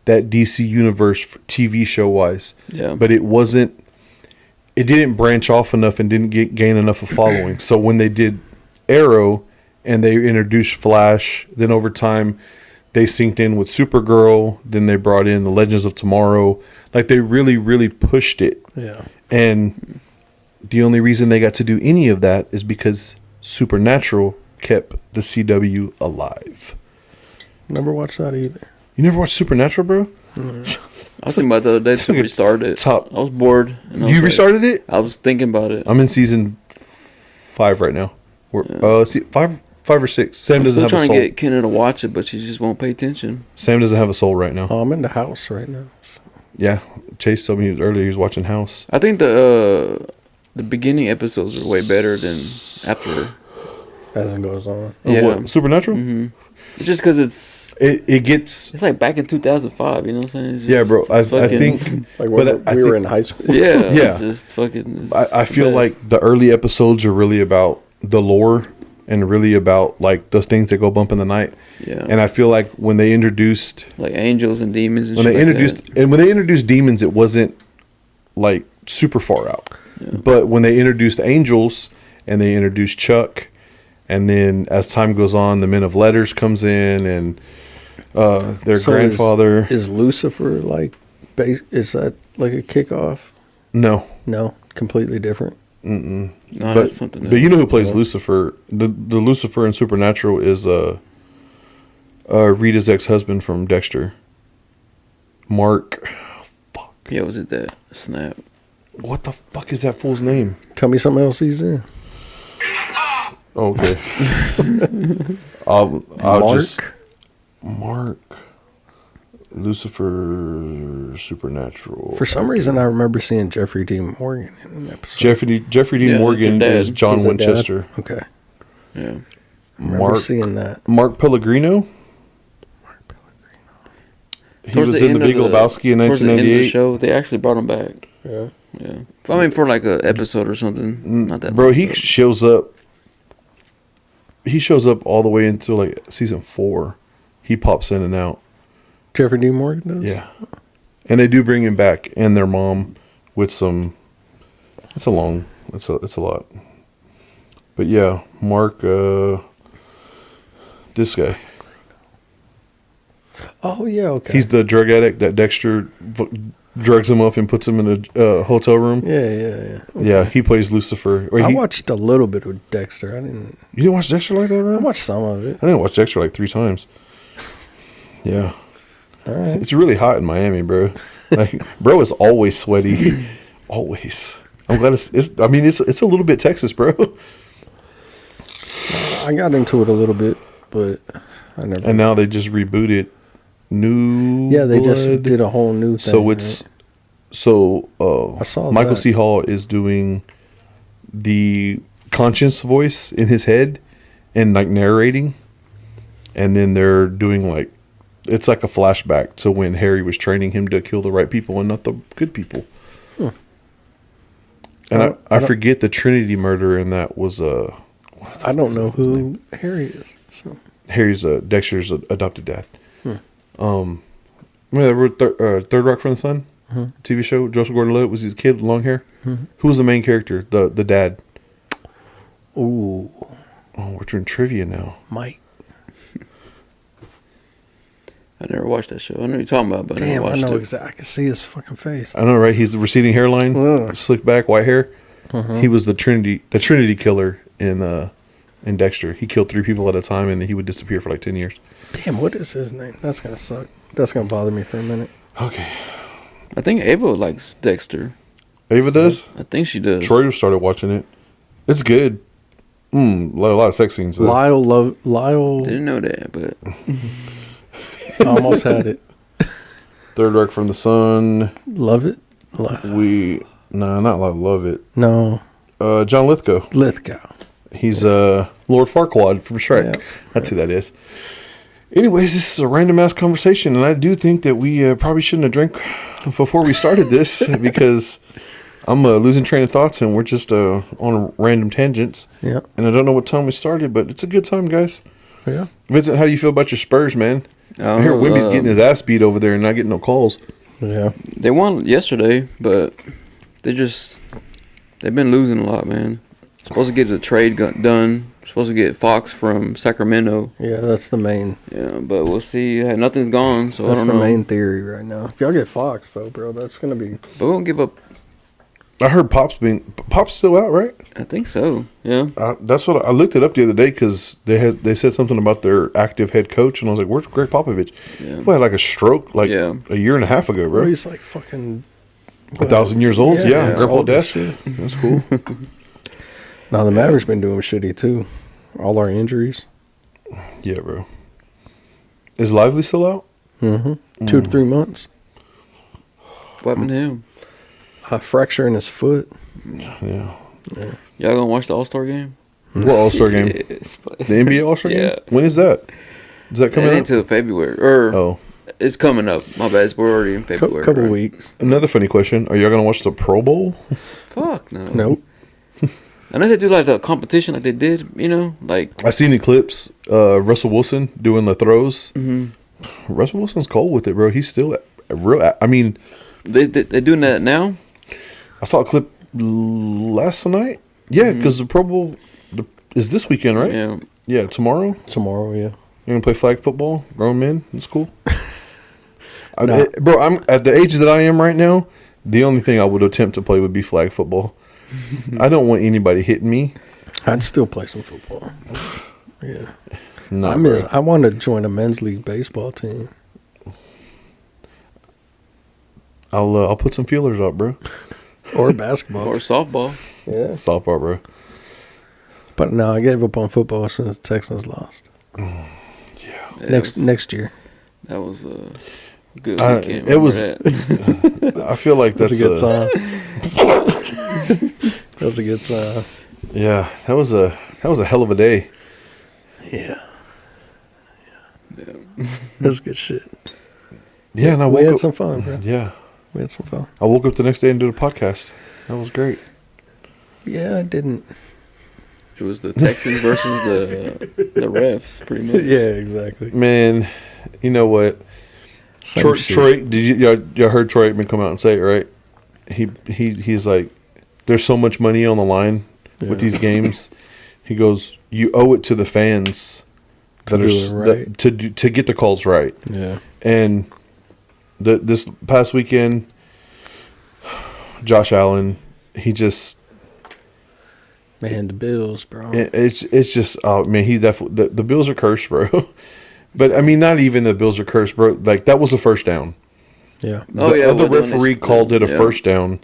Speaker 1: that DC universe TV show wise.
Speaker 3: Yeah.
Speaker 1: But it wasn't. It didn't branch off enough and didn't gain enough of following. So when they did Arrow and they introduced Flash, then over time they synced in with Supergirl. Then they brought in the Legends of Tomorrow. Like they really, really pushed it.
Speaker 2: Yeah.
Speaker 1: And the only reason they got to do any of that is because Supernatural kept the CW alive.
Speaker 2: Never watched that either.
Speaker 1: You never watched Supernatural, bro?
Speaker 3: I was thinking about it the other day to restart it.
Speaker 1: Top.
Speaker 3: I was bored. And I was
Speaker 1: You
Speaker 3: like-
Speaker 1: restarted it?
Speaker 3: I was thinking about it.
Speaker 1: I'm in season 5 right now. See, five or six. Sam
Speaker 3: I'm
Speaker 1: doesn't
Speaker 3: still
Speaker 1: have a
Speaker 3: trying
Speaker 1: soul.
Speaker 3: to get Kenna to watch it, but she just won't pay attention.
Speaker 1: Sam doesn't have a soul right now.
Speaker 2: Oh, I'm in the house right now.
Speaker 1: Yeah, Chase told me earlier he was watching House.
Speaker 3: I think the beginning episodes are way better than after.
Speaker 2: As it goes on.
Speaker 3: Yeah.
Speaker 1: What, Supernatural?
Speaker 3: Mm-hmm. Just because it's
Speaker 1: It gets.
Speaker 3: like back in 2005. You know what I'm saying? It's
Speaker 1: Yeah, bro.
Speaker 3: just
Speaker 1: I
Speaker 3: fucking-
Speaker 1: think.
Speaker 2: Like
Speaker 1: But
Speaker 2: when
Speaker 1: I
Speaker 2: we were
Speaker 1: think-
Speaker 2: in high school.
Speaker 3: Yeah.
Speaker 1: Yeah.
Speaker 3: It's just fucking. It's
Speaker 1: I feel
Speaker 3: best.
Speaker 1: like the early episodes are really about the lore and really about like those things that go bump in the night.
Speaker 3: Yeah.
Speaker 1: And I feel like when they introduced
Speaker 3: like angels and demons and
Speaker 1: when
Speaker 3: shit
Speaker 1: they
Speaker 3: like
Speaker 1: introduced
Speaker 3: that.
Speaker 1: and when they introduced demons, it wasn't like super far out.
Speaker 3: Yeah.
Speaker 1: But when they introduced angels and they introduced Chuck, and then as time goes on, the Men of Letters comes in and their
Speaker 2: So
Speaker 1: grandfather.
Speaker 2: Is Lucifer like is that like a kickoff?
Speaker 1: No,
Speaker 2: No, completely different.
Speaker 3: No,
Speaker 1: but
Speaker 3: that's something.
Speaker 1: but you know who plays
Speaker 2: Yeah.
Speaker 1: Lucifer? The Lucifer in Supernatural is Rita's ex-husband from Dexter. Mark. Fuck.
Speaker 3: Yeah, was it that snap?
Speaker 1: What the fuck is that fool's name?
Speaker 2: Tell me something else he's in.
Speaker 1: Okay. I'll
Speaker 2: Mark.
Speaker 1: just Mark. Lucifer Supernatural.
Speaker 2: For some reason, I remember seeing Jeffrey Dean Morgan in an episode.
Speaker 1: Jeffrey Dean
Speaker 3: Yeah,
Speaker 1: Morgan
Speaker 3: that's their
Speaker 1: is
Speaker 3: dad.
Speaker 1: John
Speaker 2: He's the dad?
Speaker 1: Winchester.
Speaker 2: Okay.
Speaker 3: Yeah.
Speaker 2: Remember
Speaker 1: Mark
Speaker 2: seeing that.
Speaker 1: Mark Pellegrino. He
Speaker 3: Towards
Speaker 1: was in the
Speaker 3: end of
Speaker 1: Big Lebowski in
Speaker 3: towards the end of the
Speaker 1: 1998.
Speaker 3: show, they actually brought him back.
Speaker 2: Yeah.
Speaker 3: Yeah. I mean, for like a episode or something. Not that
Speaker 1: Bro,
Speaker 3: long,
Speaker 1: he
Speaker 3: but-
Speaker 1: shows up. He shows up all the way into like season 4. He pops in and out.
Speaker 2: Jeffrey D. Morgan does?
Speaker 1: Yeah. And they do bring him back and their mom with some. It's a lot. But yeah, Mark, this guy.
Speaker 2: Oh, yeah, okay.
Speaker 1: He's the drug addict that Dexter drugs him up and puts him in a hotel room.
Speaker 2: Yeah.
Speaker 1: Yeah, he plays Lucifer. Wait,
Speaker 2: I watched a little bit of Dexter. You
Speaker 1: didn't watch Dexter like that,
Speaker 2: I
Speaker 1: bro?
Speaker 2: watched some of it.
Speaker 1: I didn't watch Dexter like 3 times. Yeah.
Speaker 2: All right.
Speaker 1: It's really hot in Miami, bro. Like, bro is always sweaty. Always. I'm glad it's a little bit Texas, bro.
Speaker 2: I got into it a little bit, but I never.
Speaker 1: And now they just rebooted New
Speaker 2: Yeah, they
Speaker 1: Blood.
Speaker 2: just did a whole new thing.
Speaker 1: So it's
Speaker 2: I saw
Speaker 1: Michael
Speaker 2: that.
Speaker 1: C. Hall is doing the conscience voice in his head and like narrating, and then they're doing like it's like a flashback to when Harry was training him to kill the right people and not the good people. And I forget the Trinity murder, and that was
Speaker 2: I don't know who Harry is. So.
Speaker 1: Harry's Dexter's adopted dad. Remember they wrote Third Rock from the Sun TV show? Joseph Gordon-Levitt was his kid, with long hair. Who was the main character? The dad.
Speaker 2: Ooh,
Speaker 1: Oh, we're doing trivia now.
Speaker 2: Mike.
Speaker 3: I never watched that show. I know what you're talking about, but I
Speaker 2: Damn,
Speaker 3: never
Speaker 2: I
Speaker 3: watched
Speaker 2: know
Speaker 3: it.
Speaker 2: exactly. I can see his fucking face.
Speaker 1: I know, right? He's the receding hairline, slick back, white hair. He was the Trinity killer in Dexter. He killed 3 people at a time, and then he would disappear for like 10 years.
Speaker 2: Damn, what is his name? That's gonna suck. That's gonna bother me for a minute.
Speaker 1: Okay.
Speaker 3: I think Ava likes Dexter.
Speaker 1: Ava does?
Speaker 3: I think she does.
Speaker 1: Troy started watching it. It's good. A lot of sex scenes. Though.
Speaker 2: Lyle.
Speaker 3: Didn't know that, but
Speaker 2: I almost had it.
Speaker 1: Third Rock from the Sun.
Speaker 2: Love it.
Speaker 1: Not like Love It.
Speaker 2: No,
Speaker 1: John Lithgow.
Speaker 2: Lithgow.
Speaker 1: He's Lord Farquaad from Shrek.
Speaker 2: Yeah.
Speaker 1: That's who that is. Anyways, this is a random ass conversation, and I do think that we probably shouldn't have drank before we started this because I'm losing train of thoughts, and we're just on random tangents.
Speaker 2: Yeah.
Speaker 1: And I don't know what time we started, but it's a good time, guys.
Speaker 2: Yeah.
Speaker 1: Vincent, how do you feel about your Spurs, man? I hear Wimby's getting his ass beat over there and not getting no calls.
Speaker 2: Yeah.
Speaker 3: they won yesterday, but they've been losing a lot, man. Supposed to get the trade done. Supposed to get Fox from Sacramento.
Speaker 2: Yeah, that's the main.
Speaker 3: Yeah, but we'll see. Yeah, nothing's gone, so
Speaker 2: That's
Speaker 3: I
Speaker 2: the
Speaker 3: don't know.
Speaker 2: main theory right now. If y'all get Fox, though, bro, that's gonna be.
Speaker 3: But we won't give up.
Speaker 1: I heard Pop's still out, right?
Speaker 3: I think so. Yeah.
Speaker 1: That's what I looked it up the other day because they said something about their active head coach, and I was like, "Where's Greg Popovich?"
Speaker 3: Yeah.
Speaker 1: He had like a stroke like
Speaker 3: Yeah.
Speaker 1: a year and a half ago,
Speaker 2: Bro,
Speaker 1: bro.
Speaker 2: he's like fucking
Speaker 1: 1,000 years old. Yeah,
Speaker 2: he's
Speaker 1: Grandpa
Speaker 2: old as
Speaker 1: Death.
Speaker 2: shit.
Speaker 1: That's cool.
Speaker 2: Now the Mavericks been doing shitty too. All our injuries.
Speaker 1: Yeah, bro. Is Lively still out?
Speaker 2: Mm-hmm. 2 to 3 months.
Speaker 3: What happened to him?
Speaker 2: A fracture in his foot.
Speaker 1: Yeah.
Speaker 3: Y'all gonna watch the All-Star game?
Speaker 1: What All-Star game?
Speaker 3: Yes.
Speaker 1: The NBA All-Star
Speaker 3: Yeah.
Speaker 1: game? When is that? Is that
Speaker 3: It
Speaker 1: coming
Speaker 3: ain't
Speaker 1: out?
Speaker 3: until February. Or
Speaker 1: Oh.
Speaker 3: it's coming up. My bad. We're already in February.
Speaker 2: Couple
Speaker 3: right?
Speaker 2: weeks.
Speaker 1: Another funny question. Are y'all going to watch the Pro Bowl?
Speaker 3: Fuck no.
Speaker 2: Nope.
Speaker 3: Unless they do like the competition like they did, like
Speaker 1: I seen the clips. Russell Wilson doing the throws.
Speaker 3: Mm-hmm.
Speaker 1: Russell Wilson's cold with it, bro. He's still a real. I mean,
Speaker 3: they doing that now.
Speaker 1: I saw a clip last night. Yeah, because the Pro Bowl is this weekend, right?
Speaker 3: Yeah.
Speaker 1: Yeah, tomorrow.
Speaker 2: Tomorrow, yeah.
Speaker 1: You're gonna play flag football, grown men. It's cool.
Speaker 2: Nah.
Speaker 1: Bro, I'm at the age that I am right now. The only thing I would attempt to play would be flag football. I don't want anybody hitting me.
Speaker 2: I'd still play some football. Yeah.
Speaker 1: Nah,
Speaker 2: I want to join a men's league baseball team.
Speaker 1: I'll put some feelers up, bro.
Speaker 2: Or basketball.
Speaker 3: Or softball.
Speaker 2: Yeah.
Speaker 1: Softball, bro.
Speaker 2: But no, I gave up on football since the Texans lost.
Speaker 3: Yeah,
Speaker 2: Next year.
Speaker 3: That was a good
Speaker 1: I-
Speaker 3: weekend.
Speaker 1: it was-
Speaker 3: That.
Speaker 1: I feel like
Speaker 2: That's
Speaker 1: that's
Speaker 2: a good time. That was a good time.
Speaker 1: Yeah, that was a hell of a day.
Speaker 2: Yeah. That was good shit.
Speaker 1: Yeah, and I
Speaker 2: We
Speaker 1: woke
Speaker 2: had
Speaker 1: up.
Speaker 2: some fun, bro.
Speaker 1: Yeah,
Speaker 2: We had some fun.
Speaker 1: I woke up the next day and did a podcast. That was great.
Speaker 2: Yeah, I didn't.
Speaker 3: It was the Texans versus the refs, pretty much.
Speaker 2: Yeah, exactly.
Speaker 1: Man, you know what?
Speaker 2: Same shit.
Speaker 1: Troy, did y'all heard Troy Aikman come out and say it, right? He's like, there's so much money on the line with these games. He goes, you owe it to the fans
Speaker 2: To do it right.
Speaker 1: to get the calls right.
Speaker 2: Yeah.
Speaker 1: And this past weekend, Josh Allen, he just
Speaker 2: Man, the Bills, bro.
Speaker 1: it's just oh man, he definitely the Bills are cursed, bro. But I mean, not even the Bills are cursed, bro. Like that was a first down.
Speaker 2: Yeah.
Speaker 1: The other referee called it a first down,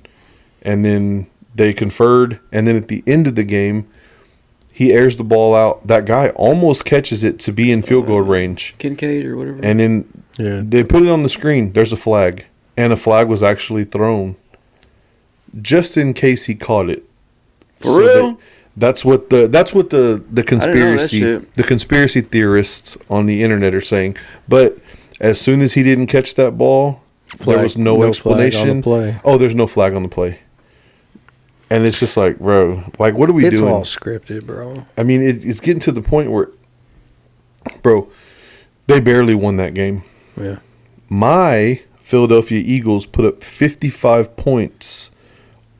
Speaker 1: and then they conferred, and then at the end of the game, he airs the ball out. That guy almost catches it to be in field goal range.
Speaker 3: Kincaid or whatever.
Speaker 1: And then they put it on the screen. There's a flag, and a flag was actually thrown, just in case he caught it.
Speaker 3: For real?
Speaker 1: That's what the conspiracy
Speaker 3: shit.
Speaker 1: the conspiracy theorists on the internet are saying. But as soon as he didn't catch that ball, there was no explanation.
Speaker 2: Flag on the play.
Speaker 1: Oh, there's no flag on the play. And it's just like, bro, like what are we
Speaker 2: It's
Speaker 1: doing?
Speaker 2: all scripted, bro.
Speaker 1: I mean, it's getting to the point where, bro, they barely won that game.
Speaker 2: Yeah.
Speaker 1: My Philadelphia Eagles put up 55 points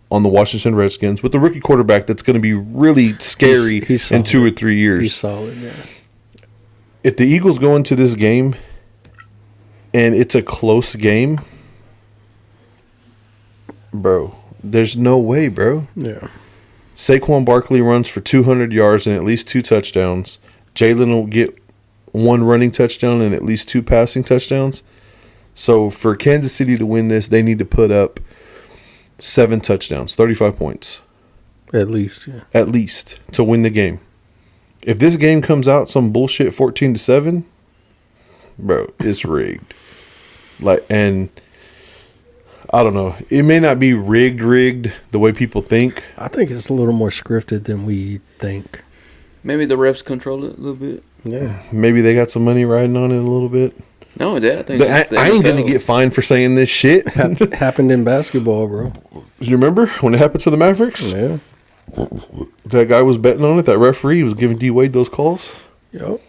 Speaker 1: on the Washington Redskins with a rookie quarterback that's going to be really scary
Speaker 2: He's
Speaker 1: in
Speaker 2: solid.
Speaker 1: 2 or 3 years.
Speaker 2: He's solid, yeah.
Speaker 1: If the Eagles go into this game and it's a close game, bro, there's no way, bro.
Speaker 2: Yeah.
Speaker 1: Saquon Barkley runs for 200 yards and at least 2 touchdowns. Jalen will get 1 running touchdown and at least 2 passing touchdowns. So for Kansas City to win this, they need to put up 7 touchdowns, 35 points.
Speaker 2: At least, yeah.
Speaker 1: At least to win the game. If this game comes out some bullshit 14-7, bro, it's rigged. And I don't know. It may not be rigged the way people think.
Speaker 2: I think it's a little more scripted than we think.
Speaker 3: Maybe the refs control it a little bit.
Speaker 2: Yeah.
Speaker 1: Maybe they got some money riding on it a little bit.
Speaker 3: No, Dad, I think
Speaker 1: But
Speaker 3: it's the
Speaker 1: I ain't going to
Speaker 3: NFL.
Speaker 1: get fined for saying this shit.
Speaker 2: Happened in basketball, bro.
Speaker 1: You remember when it happened to the Mavericks?
Speaker 2: Yeah.
Speaker 1: That guy was betting on it. That referee was giving D Wade those calls.
Speaker 2: Yep.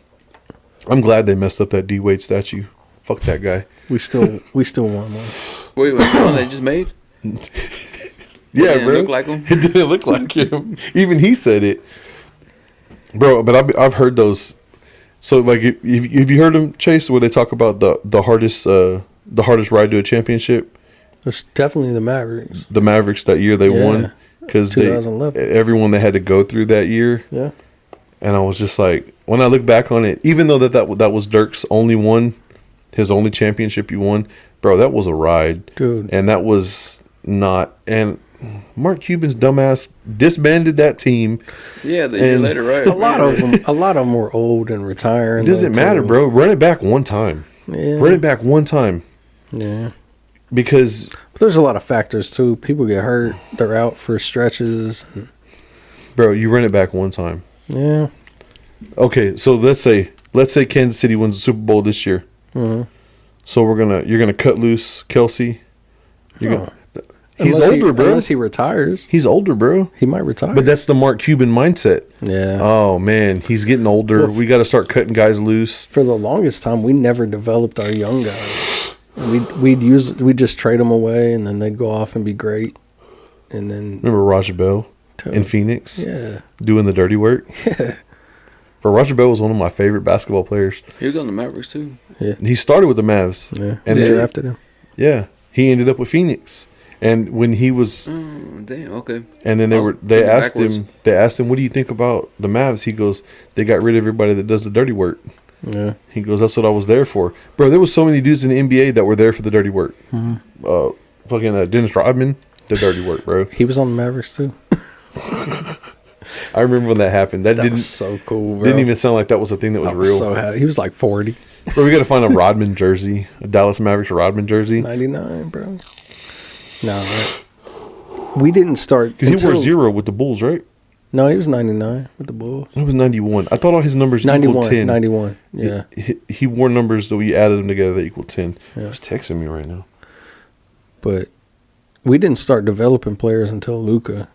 Speaker 1: I'm glad they messed up that D Wade statue. Fuck that guy.
Speaker 2: We still won one.
Speaker 3: Wait, the one they just made?
Speaker 1: Yeah,
Speaker 3: Didn't
Speaker 1: bro.
Speaker 3: look like him?
Speaker 1: It didn't look like him. Even he said it, bro. But I've heard those. So like, have you heard them, Chase? Where they talk about the hardest ride to a championship?
Speaker 2: It's definitely the Mavericks.
Speaker 1: The Mavericks that year they
Speaker 2: Yeah.
Speaker 1: won because
Speaker 2: 2011.
Speaker 1: everyone they had to go through that year.
Speaker 2: Yeah.
Speaker 1: And I was just like, when I look back on it, even though that was Dirk's only one, his only championship he won, bro, that was a ride,
Speaker 2: Dude.
Speaker 1: and that was not. And Mark Cuban's dumbass disbanded that team.
Speaker 3: Yeah, the year
Speaker 1: And
Speaker 3: later, right?
Speaker 2: A lot of them were old and retiring.
Speaker 1: It doesn't
Speaker 2: though,
Speaker 1: matter,
Speaker 2: too.
Speaker 1: bro. Run it back one time.
Speaker 2: Yeah.
Speaker 1: Run it back one time
Speaker 2: Yeah.
Speaker 1: because,
Speaker 2: But there's a lot of factors too. People get hurt. They're out for stretches.
Speaker 1: bro, you run it back one time.
Speaker 2: Yeah.
Speaker 1: Okay, so let's say Kansas City wins the Super Bowl this year.
Speaker 2: Mm-hmm.
Speaker 1: So you're gonna cut loose Kelsey.
Speaker 2: Oh.
Speaker 1: He's
Speaker 2: Unless
Speaker 1: older, bro.
Speaker 2: Unless he retires,
Speaker 1: He's older, bro.
Speaker 2: he might retire.
Speaker 1: But that's the Mark Cuban mindset.
Speaker 2: yeah.
Speaker 1: Oh man, he's getting older.
Speaker 2: Well,
Speaker 1: We got to start cutting guys loose.
Speaker 2: For the longest time, we never developed our young guys. We'd just trade them away, and then they'd go off and be great. And then
Speaker 1: Remember Roger Bell in Phoenix
Speaker 2: yeah,
Speaker 1: doing the dirty work?
Speaker 2: yeah,
Speaker 1: But Roger Bell was one of my favorite basketball players.
Speaker 3: He was on the Mavericks, too.
Speaker 1: He started with the Mavs.
Speaker 2: yeah.
Speaker 1: And
Speaker 2: they
Speaker 1: then-
Speaker 2: drafted him.
Speaker 1: Yeah, he ended up with Phoenix. And when he was,
Speaker 3: Oh, damn, okay.
Speaker 1: and then
Speaker 3: I was
Speaker 1: they
Speaker 3: thinking
Speaker 1: asked
Speaker 3: backwards.
Speaker 1: him, what do you think about the Mavs? He goes, they got rid of everybody that does the dirty work.
Speaker 2: Yeah,
Speaker 1: He goes, that's what I was there for, bro. There was so many dudes in the NBA that were there for the dirty work. Fucking Dennis Rodman, the dirty work, bro.
Speaker 2: he was on the Mavericks too.
Speaker 1: I remember when that happened. That,
Speaker 2: That
Speaker 1: didn't
Speaker 2: was so cool, bro.
Speaker 1: didn't even sound like that was a thing that was
Speaker 2: I was
Speaker 1: real.
Speaker 2: so happy. He was like 40,
Speaker 1: Bro, we got to find a Rodman jersey, a Dallas Mavericks Rodman jersey,
Speaker 2: 99, bro. No, we didn't start
Speaker 1: because he wore
Speaker 2: until-
Speaker 1: 0 with the Bulls, right?
Speaker 2: No, he was 99 with the Bulls.
Speaker 1: It was 91. I thought all his numbers equaled 10.
Speaker 2: 91. Yeah.
Speaker 1: He wore numbers that we added them together that equal 10.
Speaker 2: Yeah.
Speaker 1: He's texting me right now.
Speaker 2: but we didn't start developing players until Luka.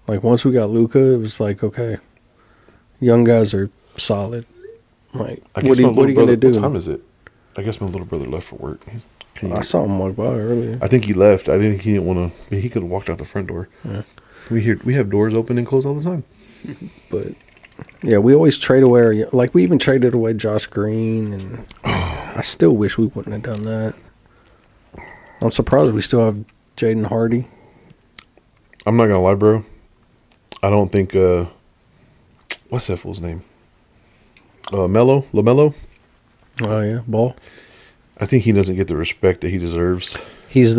Speaker 2: Like, once we got Luka, it was like, okay, young guys are solid. Like,
Speaker 1: I guess
Speaker 2: what are you going to do?
Speaker 1: What time is it? I guess my little brother left for work.
Speaker 2: I saw him walk by earlier.
Speaker 1: I think he left. I think he didn't want to. He could have walked out the front door.
Speaker 2: Yeah.
Speaker 1: We have doors open and closed all the time.
Speaker 2: But, yeah, we always trade away. Like, we even traded away Josh Green, and I still wish we wouldn't have done that. I'm surprised we still have Jaden Hardy.
Speaker 1: I'm not going to lie, bro. I don't think, what's that fool's name? LaMelo?
Speaker 2: Oh, yeah, Ball.
Speaker 1: I think he doesn't get the respect that he deserves.
Speaker 2: He's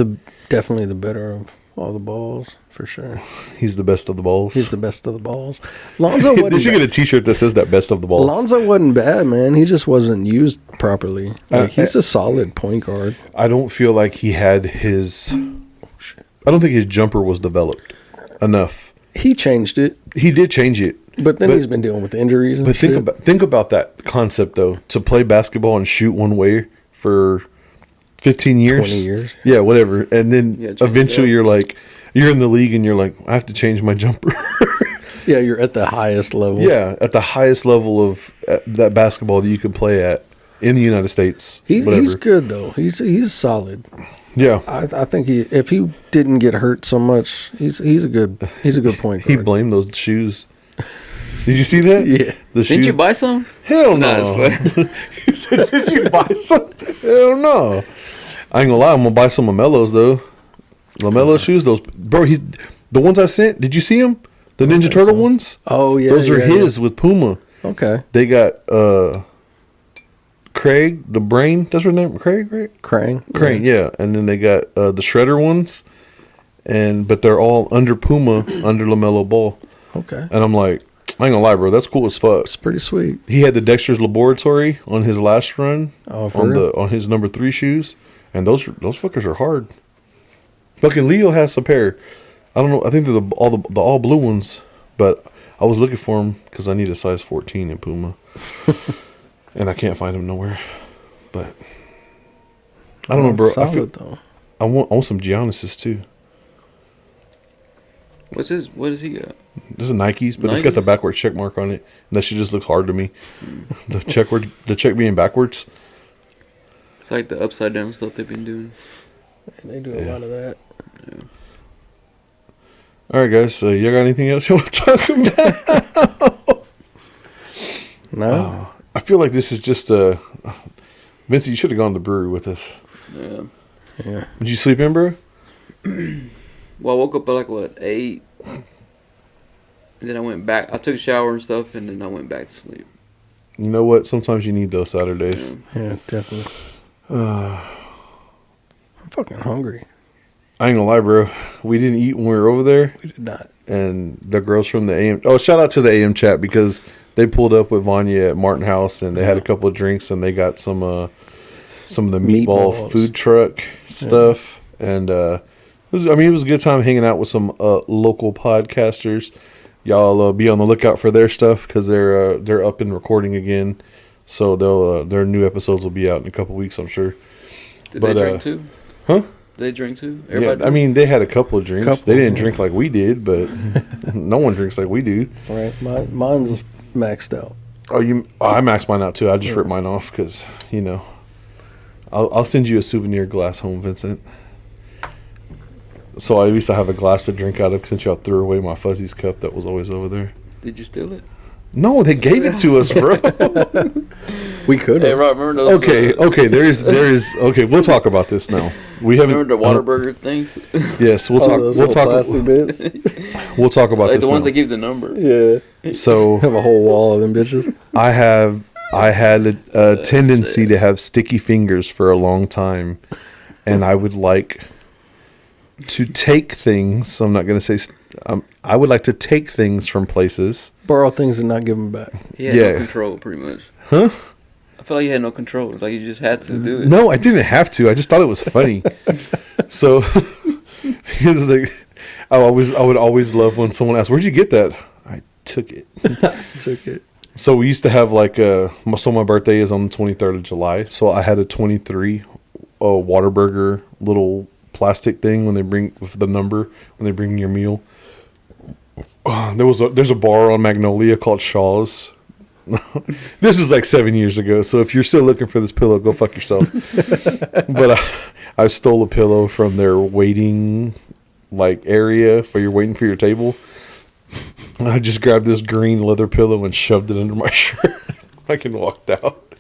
Speaker 2: definitely the better of all the balls, for sure.
Speaker 1: He's the best of the balls.
Speaker 2: He's the best of the balls. Lonzo wasn't
Speaker 1: They should get a T-shirt that says that best of the balls.
Speaker 2: Lonzo wasn't bad, man. He just wasn't used properly. Like, he's a solid point guard.
Speaker 1: I don't feel like he had his... I don't think his jumper was developed enough.
Speaker 2: He changed it,
Speaker 1: He did change it.
Speaker 2: but then he's been dealing with injuries and
Speaker 1: But
Speaker 2: shit.
Speaker 1: think about that concept, though. To play basketball and shoot one way for 15 years.
Speaker 2: 20 years.
Speaker 1: Yeah, whatever. And then
Speaker 3: Yeah, change
Speaker 1: eventually
Speaker 3: it
Speaker 1: you're like... You're in the league and you're like, I have to change my jumper.
Speaker 2: Yeah, you're at the highest level.
Speaker 1: Yeah, at the highest level of that basketball that you can play at in the United States.
Speaker 2: He's good, though. He's solid.
Speaker 1: Yeah.
Speaker 2: I think if he didn't get hurt so much, he's a good point
Speaker 1: He
Speaker 2: guard.
Speaker 1: blamed those shoes. Did you see that?
Speaker 2: Yeah.
Speaker 1: The
Speaker 3: Didn't
Speaker 1: shoes.
Speaker 3: you buy some?
Speaker 1: Hell
Speaker 3: Nah,
Speaker 1: no.
Speaker 3: it's fine.
Speaker 1: He said, did you buy some? Hell no. I ain't gonna lie, I'm gonna buy some LaMelos though. LaMelo shoes, those bro. The ones I sent. Did you see them? The Ninja Turtle ones.
Speaker 2: Oh yeah,
Speaker 1: Those are
Speaker 2: yeah,
Speaker 1: his with Puma.
Speaker 2: yeah. Okay,
Speaker 1: They got Craig the Brain. That's her name. Craig, right?
Speaker 2: Crane.
Speaker 1: Crane, yeah. And then they got the Shredder ones, but they're all under Puma, under LaMelo Ball.
Speaker 2: Okay,
Speaker 1: And I'm like, I ain't gonna lie, bro. That's cool as fuck.
Speaker 2: it's pretty sweet.
Speaker 1: He had the Dexter's Laboratory on his last run
Speaker 2: Oh, for
Speaker 1: on
Speaker 2: real?
Speaker 1: on his number 3 shoes, and those fuckers are hard. Fucking Leo has a pair. I don't know. I think they're the all blue ones, but I was looking for them because I need a size 14 in Puma, and I can't find them nowhere. But I don't know, bro.
Speaker 2: Solid though.
Speaker 1: I want some Giannis's too.
Speaker 3: What does he got?
Speaker 1: This is Nikes, but it's got the
Speaker 3: Nikes?
Speaker 1: backwards check mark on it. And that shit just looks hard to me. The check being backwards.
Speaker 3: It's like the upside down stuff they've been doing.
Speaker 2: They do a lot of that.
Speaker 1: All right, guys. So you got anything else you want to talk about?
Speaker 2: No,
Speaker 1: I feel like this is just a. Vincent, you should have gone to the brewery with us.
Speaker 3: Yeah.
Speaker 2: yeah.
Speaker 1: Did you sleep in, bro?
Speaker 3: Well, I woke up at like what 8, and then I went back. I took a shower and stuff, and then I went back to sleep.
Speaker 1: You know what? Sometimes you need those Saturdays.
Speaker 2: Yeah, definitely. I'm fucking hungry.
Speaker 1: I ain't gonna lie, bro. We didn't eat when we were over there,
Speaker 2: We did not.
Speaker 1: and the girls from the AM. Oh, shout out to the AM chat because they pulled up with Vanya at Martin House, and they had a couple of drinks, and they got some of the meatball
Speaker 2: Meatballs.
Speaker 1: food truck stuff, and it was a good time hanging out with some local podcasters. Y'all be on the lookout for their stuff because they're up and recording again, so they'll their new episodes will be out in a couple weeks, I'm sure.
Speaker 3: Did
Speaker 1: But,
Speaker 3: they drink too?
Speaker 1: Huh?
Speaker 3: They drink too?
Speaker 1: Yeah,
Speaker 3: Everybody
Speaker 1: I mean, they had a couple of drinks.
Speaker 2: Couple,
Speaker 1: They didn't
Speaker 2: yeah.
Speaker 1: drink like we did, but no one drinks like we do.
Speaker 2: Right, mine's maxed out.
Speaker 1: Oh, I maxed mine out too. I just ripped mine off because I'll send you a souvenir glass home, Vincent. So at least I have a glass to drink out of since y'all threw away my Fuzzy's cup that was always over there.
Speaker 3: Did you steal it?
Speaker 1: No, they gave it to us, bro.
Speaker 2: We could
Speaker 3: Hey,
Speaker 2: have.
Speaker 3: Rob, remember those?
Speaker 1: Okay. There is. Okay, we'll talk about this now. We haven't.
Speaker 3: Remember the Whataburger things?
Speaker 1: Yes, we'll talk.
Speaker 2: Those
Speaker 1: We'll
Speaker 2: little
Speaker 1: talk.
Speaker 2: plastic bits.
Speaker 1: We'll talk about
Speaker 3: Like
Speaker 1: this
Speaker 3: the ones
Speaker 1: now.
Speaker 3: that give the number.
Speaker 2: Yeah,
Speaker 1: So
Speaker 2: have a whole wall of them bitches.
Speaker 1: I had a tendency to have sticky fingers for a long time, and I would like to take things. I'm not going to say. I would like to take things from places.
Speaker 2: Borrow things and not give them back.
Speaker 3: He had
Speaker 1: Yeah.
Speaker 3: no control, pretty much.
Speaker 1: Huh?
Speaker 3: I feel like you had no control. Like you just had to do it.
Speaker 1: No, I didn't have to. I just thought it was funny. So, it's like, I would always love when someone asked, "Where'd you get that?" I took it.
Speaker 2: Took it.
Speaker 1: So we used to have like my birthday is on the 23rd of July. So I had a 23 Whataburger little plastic thing when they bring with the number when they bring your meal. There's a bar on Magnolia called Shaw's. This is like 7 years ago, so if you're still looking for this pillow, go fuck yourself. But I stole a pillow from their waiting like area for you're waiting for your table. I just grabbed this green leather pillow and shoved it under my shirt. I can walked out.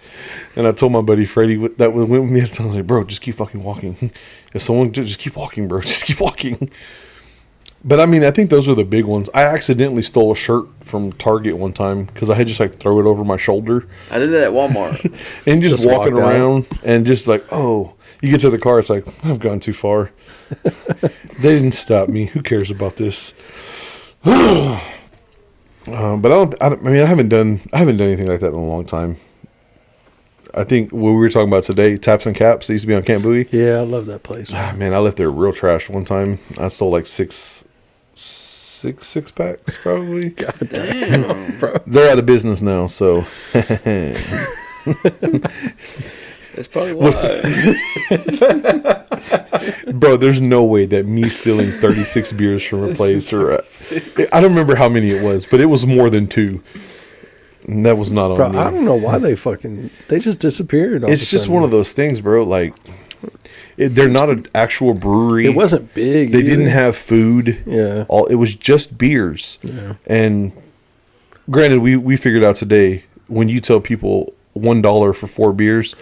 Speaker 1: And I told my buddy Freddie that went with me at the time. I was like, bro, just keep fucking walking. If someone just keep walking, bro, just keep walking. But I mean, I think those are the big ones. I accidentally stole a shirt from Target one time because I had just like throw it over my shoulder.
Speaker 3: I did that at Walmart.
Speaker 1: And just walking
Speaker 2: walked out.
Speaker 1: around and just like, oh, you get to the car, it's like, I've gone too far. They didn't stop me. Who cares about this? But I haven't done anything like that in a long time. I think what we were talking about today, Taps and Caps, they used to be on Camp Bowie.
Speaker 2: Yeah, I love that place.
Speaker 1: Man, I left there real trash one time. I stole like six packs probably.
Speaker 2: God damn, bro.
Speaker 1: They're out of business now, so
Speaker 3: That's probably why.
Speaker 1: bro, there's no way that me stealing 36 beers from a place or I don't remember how many it was, but it was more than 2. And that was not on
Speaker 2: Bro,
Speaker 1: me.
Speaker 2: I don't know why they just disappeared.
Speaker 1: It's just one of those things, bro. Like, they're not an actual brewery.
Speaker 2: It wasn't big.
Speaker 1: They didn't have food.
Speaker 2: Yeah.
Speaker 1: It was just beers.
Speaker 2: Yeah.
Speaker 1: And granted, we figured out today when you tell people $1 for 4 beers,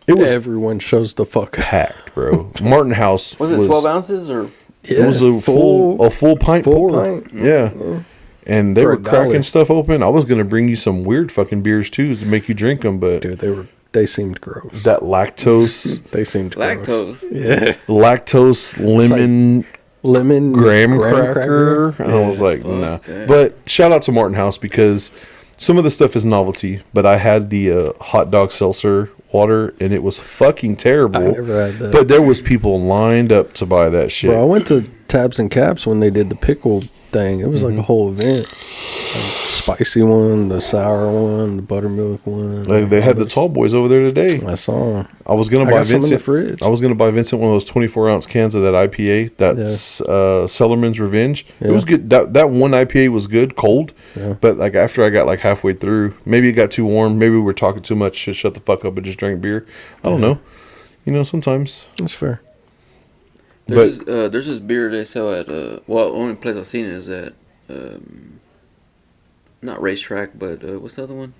Speaker 1: it was
Speaker 2: Everyone shows the fuck up.
Speaker 1: packed, bro. Martin House
Speaker 3: Was it 12 ounces or?
Speaker 1: It was a full pint
Speaker 2: full
Speaker 1: pour.
Speaker 2: pint.
Speaker 1: Yeah. And they
Speaker 2: For
Speaker 1: were
Speaker 2: $1.
Speaker 1: cracking stuff open. I was gonna bring you some weird fucking beers too to make you drink them, but
Speaker 2: Dude, they seemed gross.
Speaker 1: that lactose,
Speaker 2: They seemed gross.
Speaker 3: Lactose.
Speaker 2: Yeah.
Speaker 1: lactose lemon
Speaker 2: Lemon
Speaker 1: graham cracker. And I was like, nah.
Speaker 3: that.
Speaker 1: But shout out to Martin House because some of the stuff is novelty. But I had the hot dog seltzer water and it was fucking terrible.
Speaker 2: I never had that.
Speaker 1: But there was people lined up to buy that shit.
Speaker 2: Bro, I went to Tabs and Caps when they did the pickle thing. It was like a whole event. Like, spicy one, the sour one, the buttermilk one.
Speaker 1: Like, they had the tall boys over there today.
Speaker 2: I saw 'em.
Speaker 1: I was gonna
Speaker 2: I
Speaker 1: buy
Speaker 2: got some in the
Speaker 1: Vincent.
Speaker 2: fridge.
Speaker 1: I was gonna buy Vincent one of those 24-ounce cans of that IPA. That's Sellerman's Revenge. It
Speaker 2: Yeah.
Speaker 1: was good. That one IPA was good, cold.
Speaker 2: Yeah.
Speaker 1: But like after I got like halfway through, maybe it got too warm. Maybe we were talking too much. Should shut the fuck up and just drink beer. I don't know. Sometimes.
Speaker 2: That's fair.
Speaker 3: There's this beer they sell at only place I've seen it is at not Racetrack, but what's the other one?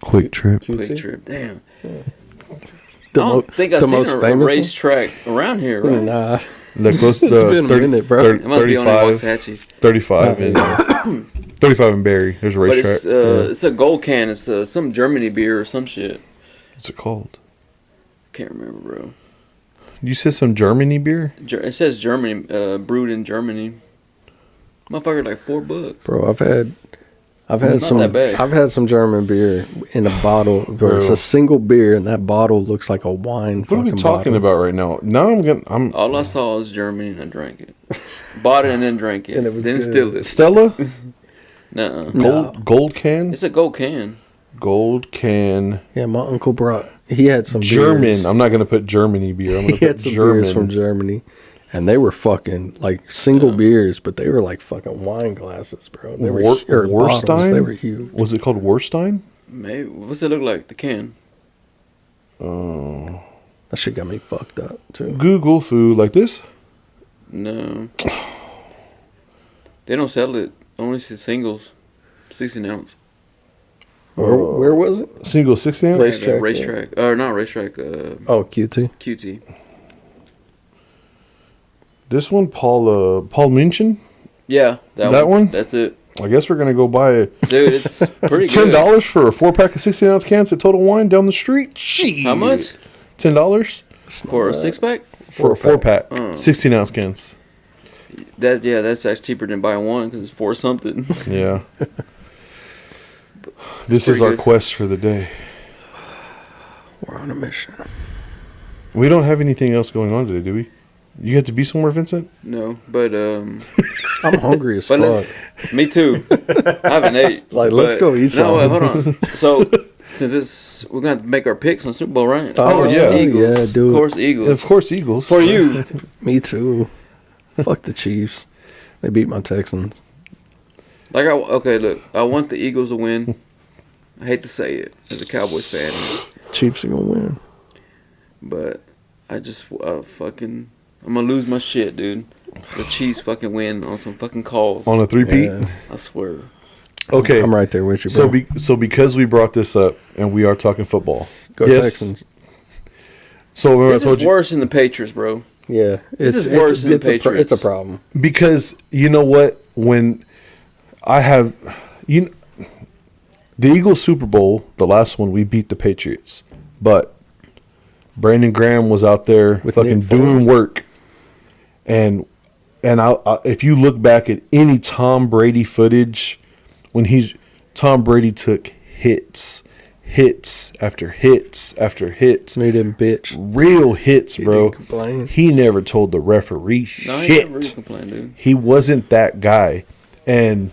Speaker 1: Quick Trip.
Speaker 3: Quick Trip. Damn. I
Speaker 2: The
Speaker 3: don't think I've
Speaker 2: the
Speaker 3: seen
Speaker 2: most
Speaker 3: a
Speaker 2: famous
Speaker 3: Racetrack around here, right?
Speaker 2: one? Nah.
Speaker 1: That close to
Speaker 2: It's been a minute, bro.
Speaker 3: It must be on in
Speaker 1: 35,
Speaker 3: Waxahachie.
Speaker 1: 35 and 35 in Barry. There's a
Speaker 3: But
Speaker 1: racetrack.
Speaker 3: it's a gold can. It's some Germany beer or some shit.
Speaker 1: What's it called?
Speaker 3: Can't remember, bro.
Speaker 1: You said some Germany beer?
Speaker 3: It says Germany, brewed in Germany. Motherfucker, like $4.
Speaker 2: Bro, I've had
Speaker 3: Not
Speaker 2: some
Speaker 3: that bad.
Speaker 2: I've had some German beer in a bottle where it's
Speaker 1: Bro.
Speaker 2: a single beer and that bottle looks like a wine
Speaker 1: What are we
Speaker 2: fucking
Speaker 1: talking
Speaker 2: bottle.
Speaker 1: about right now? Now I'm
Speaker 3: All I saw was Germany and I drank it. Bought it and then drank it.
Speaker 2: And it was
Speaker 3: Didn't
Speaker 2: good.
Speaker 3: steal it.
Speaker 1: Stella
Speaker 3: Nuh-uh.
Speaker 2: No.
Speaker 1: gold can.
Speaker 3: It's a gold can.
Speaker 1: Gold can.
Speaker 2: Yeah, my uncle he had some
Speaker 1: German.
Speaker 2: beers.
Speaker 1: I'm not gonna put Germany beer. I'm
Speaker 2: He
Speaker 1: gonna put
Speaker 2: had some beers from Germany. And they were fucking like single beers, but they were like fucking wine glasses, bro. They were or bottles.
Speaker 1: Warstein?
Speaker 2: They were huge.
Speaker 1: Was it called Warstein?
Speaker 3: Maybe. What's it look like? The can.
Speaker 1: Oh.
Speaker 2: That shit got me fucked up too.
Speaker 1: Google food like this.
Speaker 3: No. They don't sell it. Only singles. 16 ounce.
Speaker 2: Where was it?
Speaker 1: Single 60 ounce.
Speaker 2: Racetrack,
Speaker 3: Racetrack. Or not racetrack.
Speaker 2: Oh, QT.
Speaker 3: QT.
Speaker 1: This one, Paul München.
Speaker 3: Yeah.
Speaker 1: That one?
Speaker 3: That's it.
Speaker 1: I guess we're gonna go buy
Speaker 3: Dude, it's pretty
Speaker 1: $10
Speaker 3: good.
Speaker 1: for a 4-pack of 16 ounce cans at Total Wine down the street. Shit.
Speaker 3: How much?
Speaker 1: $10
Speaker 3: For a 6-pack?
Speaker 1: for a 4-pack,
Speaker 3: Oh.
Speaker 1: 16 ounce cans.
Speaker 3: That's actually cheaper than buying one because it's 4 something.
Speaker 1: Yeah. This
Speaker 3: Pretty
Speaker 1: is our
Speaker 3: good.
Speaker 1: quest for the day.
Speaker 2: We're on a mission.
Speaker 1: We don't have anything else going on today, do we? You have to be somewhere, Vincent?
Speaker 3: No, but
Speaker 2: I'm hungry as
Speaker 3: But
Speaker 2: fuck.
Speaker 3: me too. I haven't ate.
Speaker 2: Like, let's
Speaker 3: but-
Speaker 2: go eat
Speaker 3: No, wait,
Speaker 2: something.
Speaker 3: hold on. So since we're gonna have to make our picks on Super Bowl, right?
Speaker 1: Oh, yeah.
Speaker 3: Eagles.
Speaker 2: Yeah, do
Speaker 3: Of
Speaker 2: it.
Speaker 3: course, Eagles.
Speaker 1: Of course, Eagles.
Speaker 3: For you.
Speaker 2: Me too. Fuck the Chiefs. They beat my Texans.
Speaker 3: Look, I want the Eagles to win. I hate to say it as a Cowboys fan,
Speaker 2: Chiefs are gonna win.
Speaker 3: but I just I'm gonna lose my shit, dude. The Chiefs fucking win on some fucking calls.
Speaker 1: On a three-peat?
Speaker 2: Yeah.
Speaker 3: I swear.
Speaker 1: Okay.
Speaker 2: I'm right there with you, bro.
Speaker 1: So because we brought this up and we are talking football.
Speaker 2: Go
Speaker 1: yes.
Speaker 2: Texans.
Speaker 1: So remember
Speaker 3: This
Speaker 1: I told
Speaker 3: is
Speaker 1: you.
Speaker 3: worse than the Patriots, bro.
Speaker 2: Yeah,
Speaker 3: This is worse than the Patriots.
Speaker 2: It's a problem.
Speaker 1: Because you know what? When I have, the Eagles Super Bowl, the last one, we beat the Patriots, but Brandon Graham was out there
Speaker 2: With
Speaker 1: fucking
Speaker 2: Nick
Speaker 1: doing work, and I if you look back at any Tom Brady footage, Tom Brady took hits after hits after hits,
Speaker 2: They didn't bitch.
Speaker 1: real hits,
Speaker 2: He
Speaker 1: bro.
Speaker 2: didn't complain.
Speaker 1: He never told the referee
Speaker 3: No, he
Speaker 1: shit.
Speaker 3: never really complained, dude.
Speaker 1: He wasn't that guy. And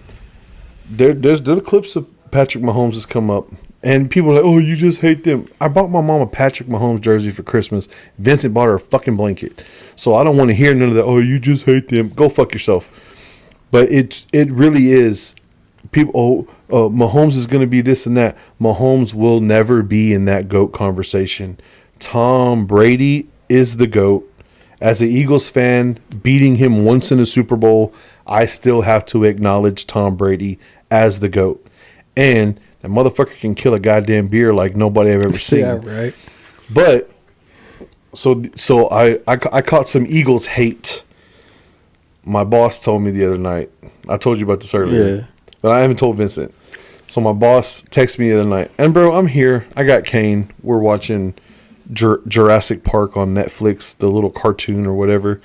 Speaker 1: there's the clips of Patrick Mahomes has come up. And people are like, oh, you just hate them. I bought my mom a Patrick Mahomes jersey for Christmas. Vincent bought her a fucking blanket. So I don't want to hear none of that, oh, you just hate them. Go fuck yourself. But it really is. People, Mahomes is going to be this and that. Mahomes will never be in that GOAT conversation. Tom Brady is the GOAT. As an Eagles fan, beating him once in a Super Bowl, I still have to acknowledge Tom Brady as the GOAT. And that motherfucker can kill a goddamn beer like nobody I've ever seen.
Speaker 2: Yeah, right.
Speaker 1: But so I caught some Eagles hate. My boss told me the other night. I told you about this earlier.
Speaker 2: Yeah.
Speaker 1: But I haven't told Vincent. So my boss texted me the other night. And bro, I'm here. I got Kane. We're watching Jurassic Park on Netflix, the little cartoon or whatever.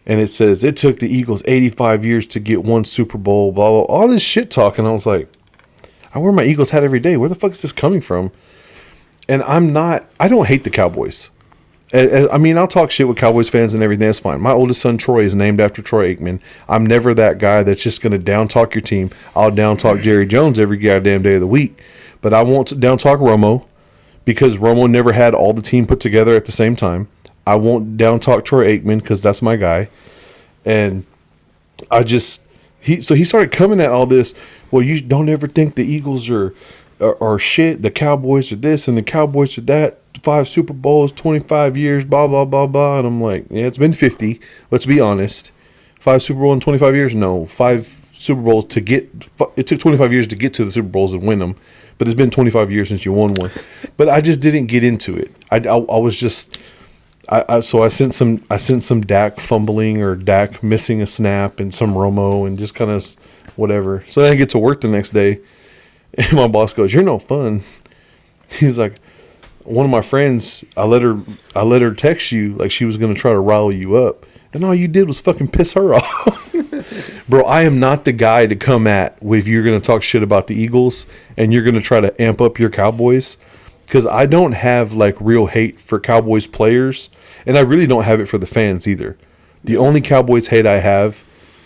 Speaker 1: And it says, it took the Eagles 85 years to get one Super Bowl, blah, blah, all this shit talking. I was like, I wear my Eagles hat every day. Where the fuck is this coming from? And I don't hate the Cowboys. I mean, I'll talk shit with Cowboys fans and everything. That's fine. My oldest son, Troy, is named after Troy Aikman. I'm never that guy that's just going to down talk your team. I'll down talk Jerry Jones every goddamn day of the week. But I won't down talk Romo because Romo never had all the team put together at the same time. I won't down talk Troy Aikman because that's my guy. And he started coming at all this. Well, you don't ever think the Eagles are shit. The Cowboys are this and the Cowboys are that. 5 Super Bowls, 25 years, blah, blah, blah, blah. And I'm like, yeah, it's been 50. Let's be honest. 5 Super Bowls in 25 years? No. 5 Super Bowls it took 25 years to get to the Super Bowls and win them. But it's been 25 years since you won one. But I just didn't get into it. I was just, so I sent some Dak fumbling or Dak missing a snap and some Romo and just kind of whatever. So then I get to work the next day. And my boss goes, you're no fun. He's like, one of my friends, I let her text you like she was going to try to rile you up. And all you did was fucking piss her off. Bro, I am not the guy to come at if you're going to talk shit about the Eagles and you're going to try to amp up your Cowboys. Because I don't have like real hate for Cowboys players. And I really don't have it for the fans either. The only Cowboys hate I have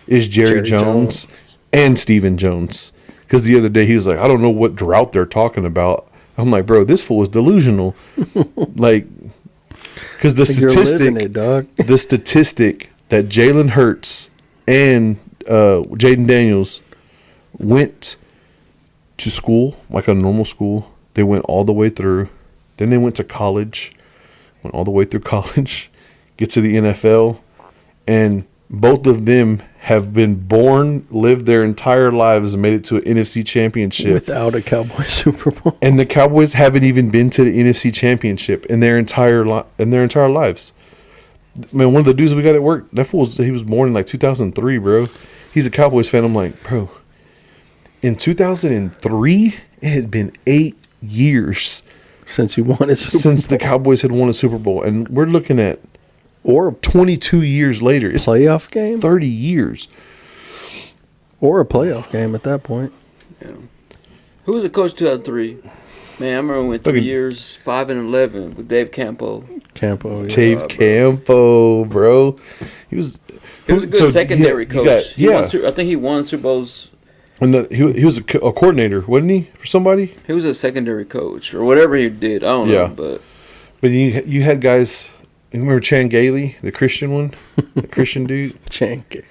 Speaker 1: is Jerry Jones and Stephen Jones. Because the other day he was like, I don't know what drought they're talking about. I'm like, bro, this fool is delusional. Like, because the statistic that Jalen Hurts and Jaden Daniels went to school, like a normal school. They went all the way through. Then they went to college, went all the way through college, get to the NFL, and both of them have been born, lived their entire lives, and made it to an NFC championship
Speaker 2: without a Cowboy Super Bowl.
Speaker 1: And the Cowboys haven't even been to the NFC championship in their entire lives. Man, one of the dudes we got at work, he was born in like 2003, bro. He's a Cowboys fan. I'm like, bro, in 2003, it had been 8 years
Speaker 2: since you won a Super
Speaker 1: since
Speaker 2: Bowl.
Speaker 1: The Cowboys had won a Super Bowl, and we're looking at.
Speaker 2: Or a
Speaker 1: 22 years later. It's
Speaker 2: playoff game?
Speaker 1: 30 years.
Speaker 2: Or a playoff game at that point.
Speaker 3: Yeah. Who was the coach 2003? Man, I remember we went 3 years, 5-11 with Dave Campo.
Speaker 2: Yeah.
Speaker 1: Dave Campo, bro. He was
Speaker 3: a good secondary coach. I think he won Super Bowls
Speaker 1: And he was a coordinator, wasn't he, for somebody?
Speaker 3: He was a secondary coach or whatever he did. I don't
Speaker 1: Yeah.
Speaker 3: know,
Speaker 1: But you had guys. You remember Chan Gailey, the Christian one, the Christian dude?
Speaker 2: Chank.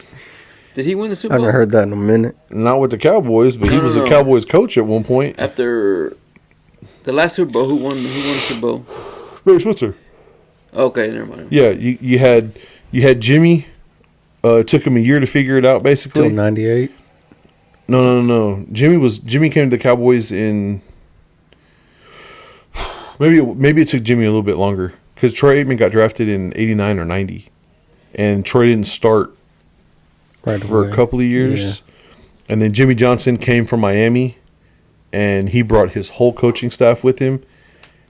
Speaker 3: did he win the
Speaker 2: I
Speaker 3: Super Bowl?
Speaker 2: haven't heard that in a minute.
Speaker 1: Not with the Cowboys, but he was a Cowboys coach at one point.
Speaker 3: After the last Super Bowl, who won the Super Bowl?
Speaker 1: Barry Switzer.
Speaker 3: Okay, never mind.
Speaker 1: Yeah, you had Jimmy. It took him a year to figure it out, basically.
Speaker 2: Till 98.
Speaker 1: No. Jimmy came to the Cowboys in. Maybe it took Jimmy a little bit longer because Troy Aikman got drafted in '89 or '90, and Troy didn't start
Speaker 2: Right
Speaker 1: for
Speaker 2: away.
Speaker 1: a couple of years, and then Jimmy Johnson came from Miami, and he brought his whole coaching staff with him,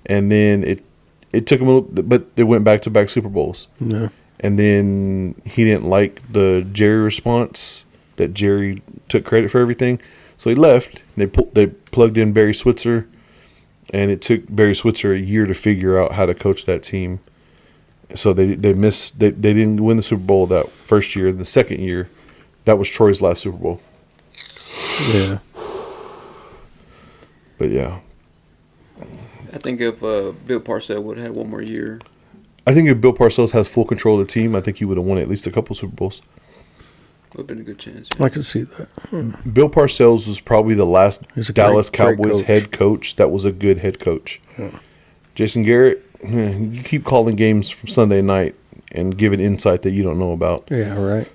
Speaker 1: and then it took him a little, but they went back to back Super Bowls.
Speaker 2: Yeah.
Speaker 1: And then he didn't like the Jerry response that Jerry took credit for everything, so he left. They plugged in Barry Switzer, and it took Barry Switzer a year to figure out how to coach that team. So they didn't win the Super Bowl that first year. The second year, that was Troy's last Super Bowl.
Speaker 2: Yeah.
Speaker 1: But yeah,
Speaker 3: I think if Bill Parcells would have had one more year,
Speaker 1: I think if Bill Parcells has full control of the team, I think he would have won at least a couple Super Bowls.
Speaker 3: would have been a good chance.
Speaker 2: I can see that.
Speaker 1: Bill Parcells was probably the last
Speaker 2: He's a
Speaker 1: Dallas
Speaker 2: great
Speaker 1: Cowboys
Speaker 2: coach.
Speaker 1: head coach that was a good head coach. Jason Garrett, you keep calling games from Sunday night and giving insight that you don't know about.
Speaker 2: Yeah, right.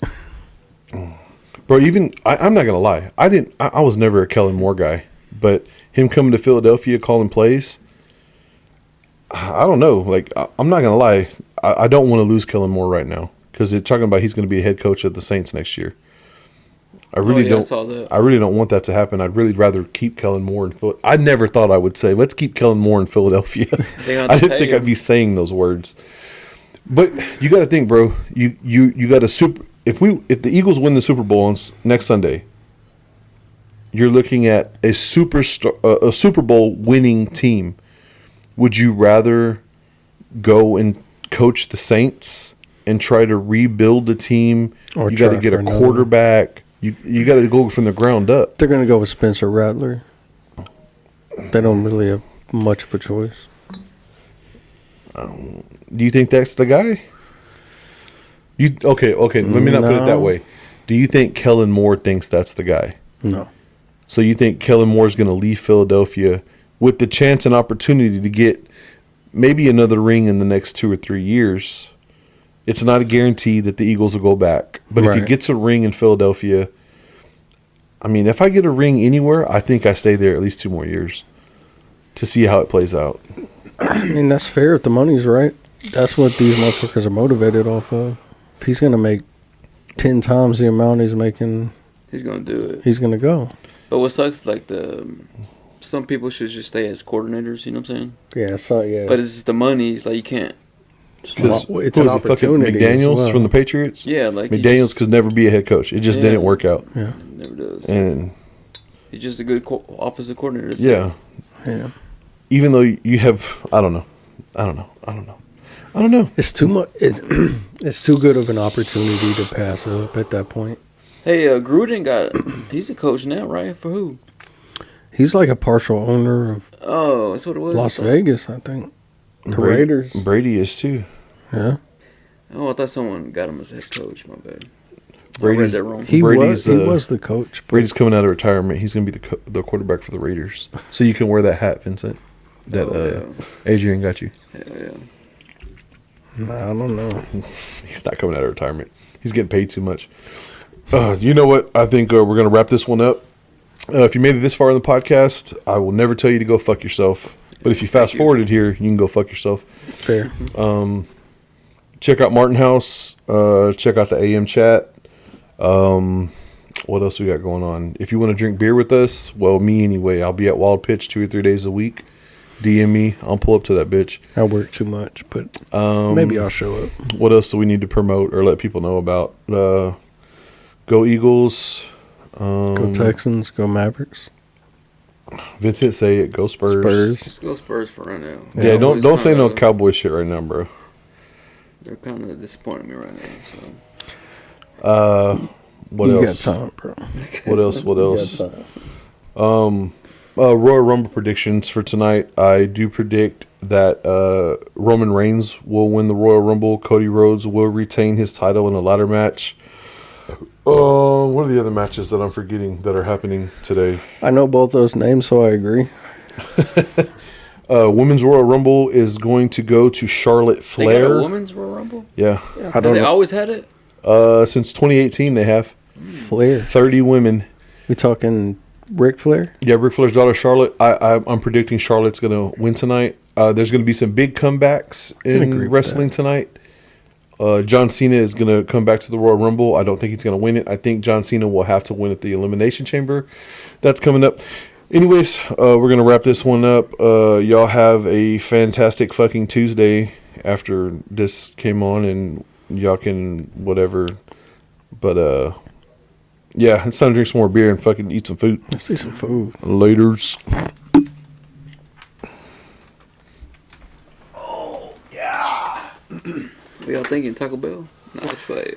Speaker 1: Bro, even I'm not gonna lie, I was never a Kellen Moore guy, but him coming to Philadelphia calling plays, I don't know. Like I'm not gonna lie, I don't want to lose Kellen Moore right now because they're talking about he's going to be a head coach of the Saints next year. I really
Speaker 3: I
Speaker 1: don't.
Speaker 3: saw that.
Speaker 1: I really don't want that to happen. I'd really rather keep Kellen Moore in Philly. I never thought I would say let's keep Kellen Moore in Philadelphia. I didn't think I'd be saying those words. But you got to think, bro. You got a super. If the Eagles win the Super Bowl next Sunday, you're looking at a Super Bowl winning team. Would you rather go and coach the Saints and try to rebuild the team?
Speaker 2: Or
Speaker 1: you got to
Speaker 2: try
Speaker 1: get
Speaker 2: for
Speaker 1: a
Speaker 2: another.
Speaker 1: quarterback. You got to go from the ground up.
Speaker 2: They're going to go with Spencer Rattler. They don't really have much of a choice.
Speaker 1: Do you think that's the guy? Okay. Let me not put it that
Speaker 2: No.
Speaker 1: way. Do you think Kellen Moore thinks that's the guy?
Speaker 2: No.
Speaker 1: So you think Kellen Moore's going to leave Philadelphia with the chance and opportunity to get maybe another ring in the next 2 or 3 years? It's not a guarantee that the Eagles will go back. But if he
Speaker 2: Right.
Speaker 1: gets a ring in Philadelphia, I mean, if I get a ring anywhere, I think I stay there at least 2 more years to see how it plays out.
Speaker 2: I mean, that's fair if the money's right. That's what these motherfuckers are motivated off of. If he's going to make 10 times the amount he's making,
Speaker 3: He's gonna do it.
Speaker 2: he's going to go.
Speaker 3: But what sucks, like some people should just stay as coordinators. You know what I'm saying?
Speaker 2: Yeah, so, yeah.
Speaker 3: But it's the money. It's like you can't.
Speaker 1: Because
Speaker 2: Well, it's
Speaker 1: who
Speaker 2: an
Speaker 1: was it, fucking
Speaker 2: opportunity as
Speaker 1: McDaniels
Speaker 2: well.
Speaker 1: from the Patriots?
Speaker 3: Yeah, like
Speaker 1: McDaniels could never be a head coach. It just
Speaker 3: Yeah.
Speaker 1: didn't work out.
Speaker 2: Yeah.
Speaker 3: never does.
Speaker 1: And
Speaker 3: He's just a good offensive coordinator. That's
Speaker 1: yeah,
Speaker 2: Yeah.
Speaker 1: even though you have, I don't know.
Speaker 2: It's too much. It's too good of an opportunity to pass up at that point.
Speaker 3: Hey, Gruden he's a coach now, right? For who?
Speaker 2: He's like a partial owner of
Speaker 3: Oh, that's what it was.
Speaker 2: Las Vegas, I think. The
Speaker 1: Brady-
Speaker 2: Raiders.
Speaker 1: Brady is too.
Speaker 2: Yeah.
Speaker 3: Oh, I thought someone got him as head coach. My bad. I read
Speaker 1: Brady's
Speaker 3: that wrong.
Speaker 2: He
Speaker 1: Brady's,
Speaker 2: was the coach.
Speaker 1: Brady's coming out of retirement. He's going to be the quarterback for the Raiders. So you can wear that hat, Vincent. That Adrian got you.
Speaker 3: Yeah.
Speaker 2: I don't know.
Speaker 1: He's not coming out of retirement. He's getting paid too much. You know what? I think we're going to wrap this one up. If you made it this far in the podcast, I will never tell you to go fuck yourself. But if you fast forwarded here, you can go fuck yourself.
Speaker 2: Fair.
Speaker 1: Check out Martin House. Check out the AM chat. What else we got going on? If you want to drink beer with us, well, me anyway. I'll be at Wild Pitch 2 or 3 days a week. DM me. I'll pull up to that bitch.
Speaker 2: I work too much, but maybe I'll show up.
Speaker 1: What else do we need to promote or let people know about? Go Eagles.
Speaker 2: Go Texans. Go Mavericks.
Speaker 1: Vincent, say it. Go Spurs.
Speaker 2: Spurs.
Speaker 3: Just go Spurs for right now.
Speaker 1: Yeah, don't say no
Speaker 3: kinda-
Speaker 1: Cowboy shit right now, bro.
Speaker 3: They're kind of disappointing me right now. So
Speaker 1: What
Speaker 2: You got
Speaker 1: else?
Speaker 2: time, bro.
Speaker 1: What else? What
Speaker 2: You
Speaker 1: else?
Speaker 2: got time.
Speaker 1: Royal Rumble predictions for tonight. I do predict that Roman Reigns will win the Royal Rumble. Cody Rhodes will retain his title in a ladder match. What are the other matches that I'm forgetting that are happening today?
Speaker 2: I know both those names, so I agree.
Speaker 1: Women's Royal Rumble is going to go to Charlotte
Speaker 3: They got a
Speaker 1: Flair.
Speaker 3: women's Royal Rumble?
Speaker 1: Yeah.
Speaker 2: I
Speaker 3: Have
Speaker 2: don't
Speaker 3: they
Speaker 2: know.
Speaker 3: always had it?
Speaker 1: Since 2018, they have
Speaker 2: Flair.
Speaker 1: 30 women.
Speaker 2: We talking Ric Flair?
Speaker 1: Yeah, Ric Flair's daughter Charlotte. I'm predicting Charlotte's going to win tonight. There's going to be some big comebacks
Speaker 2: agree
Speaker 1: in
Speaker 2: with
Speaker 1: wrestling tonight. John Cena is going to come back to the Royal Rumble. I don't think he's going to win it. I think John Cena will have to win at the Elimination Chamber. That's coming up. Anyways, we're going to wrap this one up. Y'all have a fantastic fucking Tuesday after this came on, and y'all can whatever. But, yeah, it's time to drink some more beer and fucking eat some food.
Speaker 2: Let's see some food.
Speaker 1: Laters.
Speaker 3: What y'all thinking, Taco Bell? Nice fight.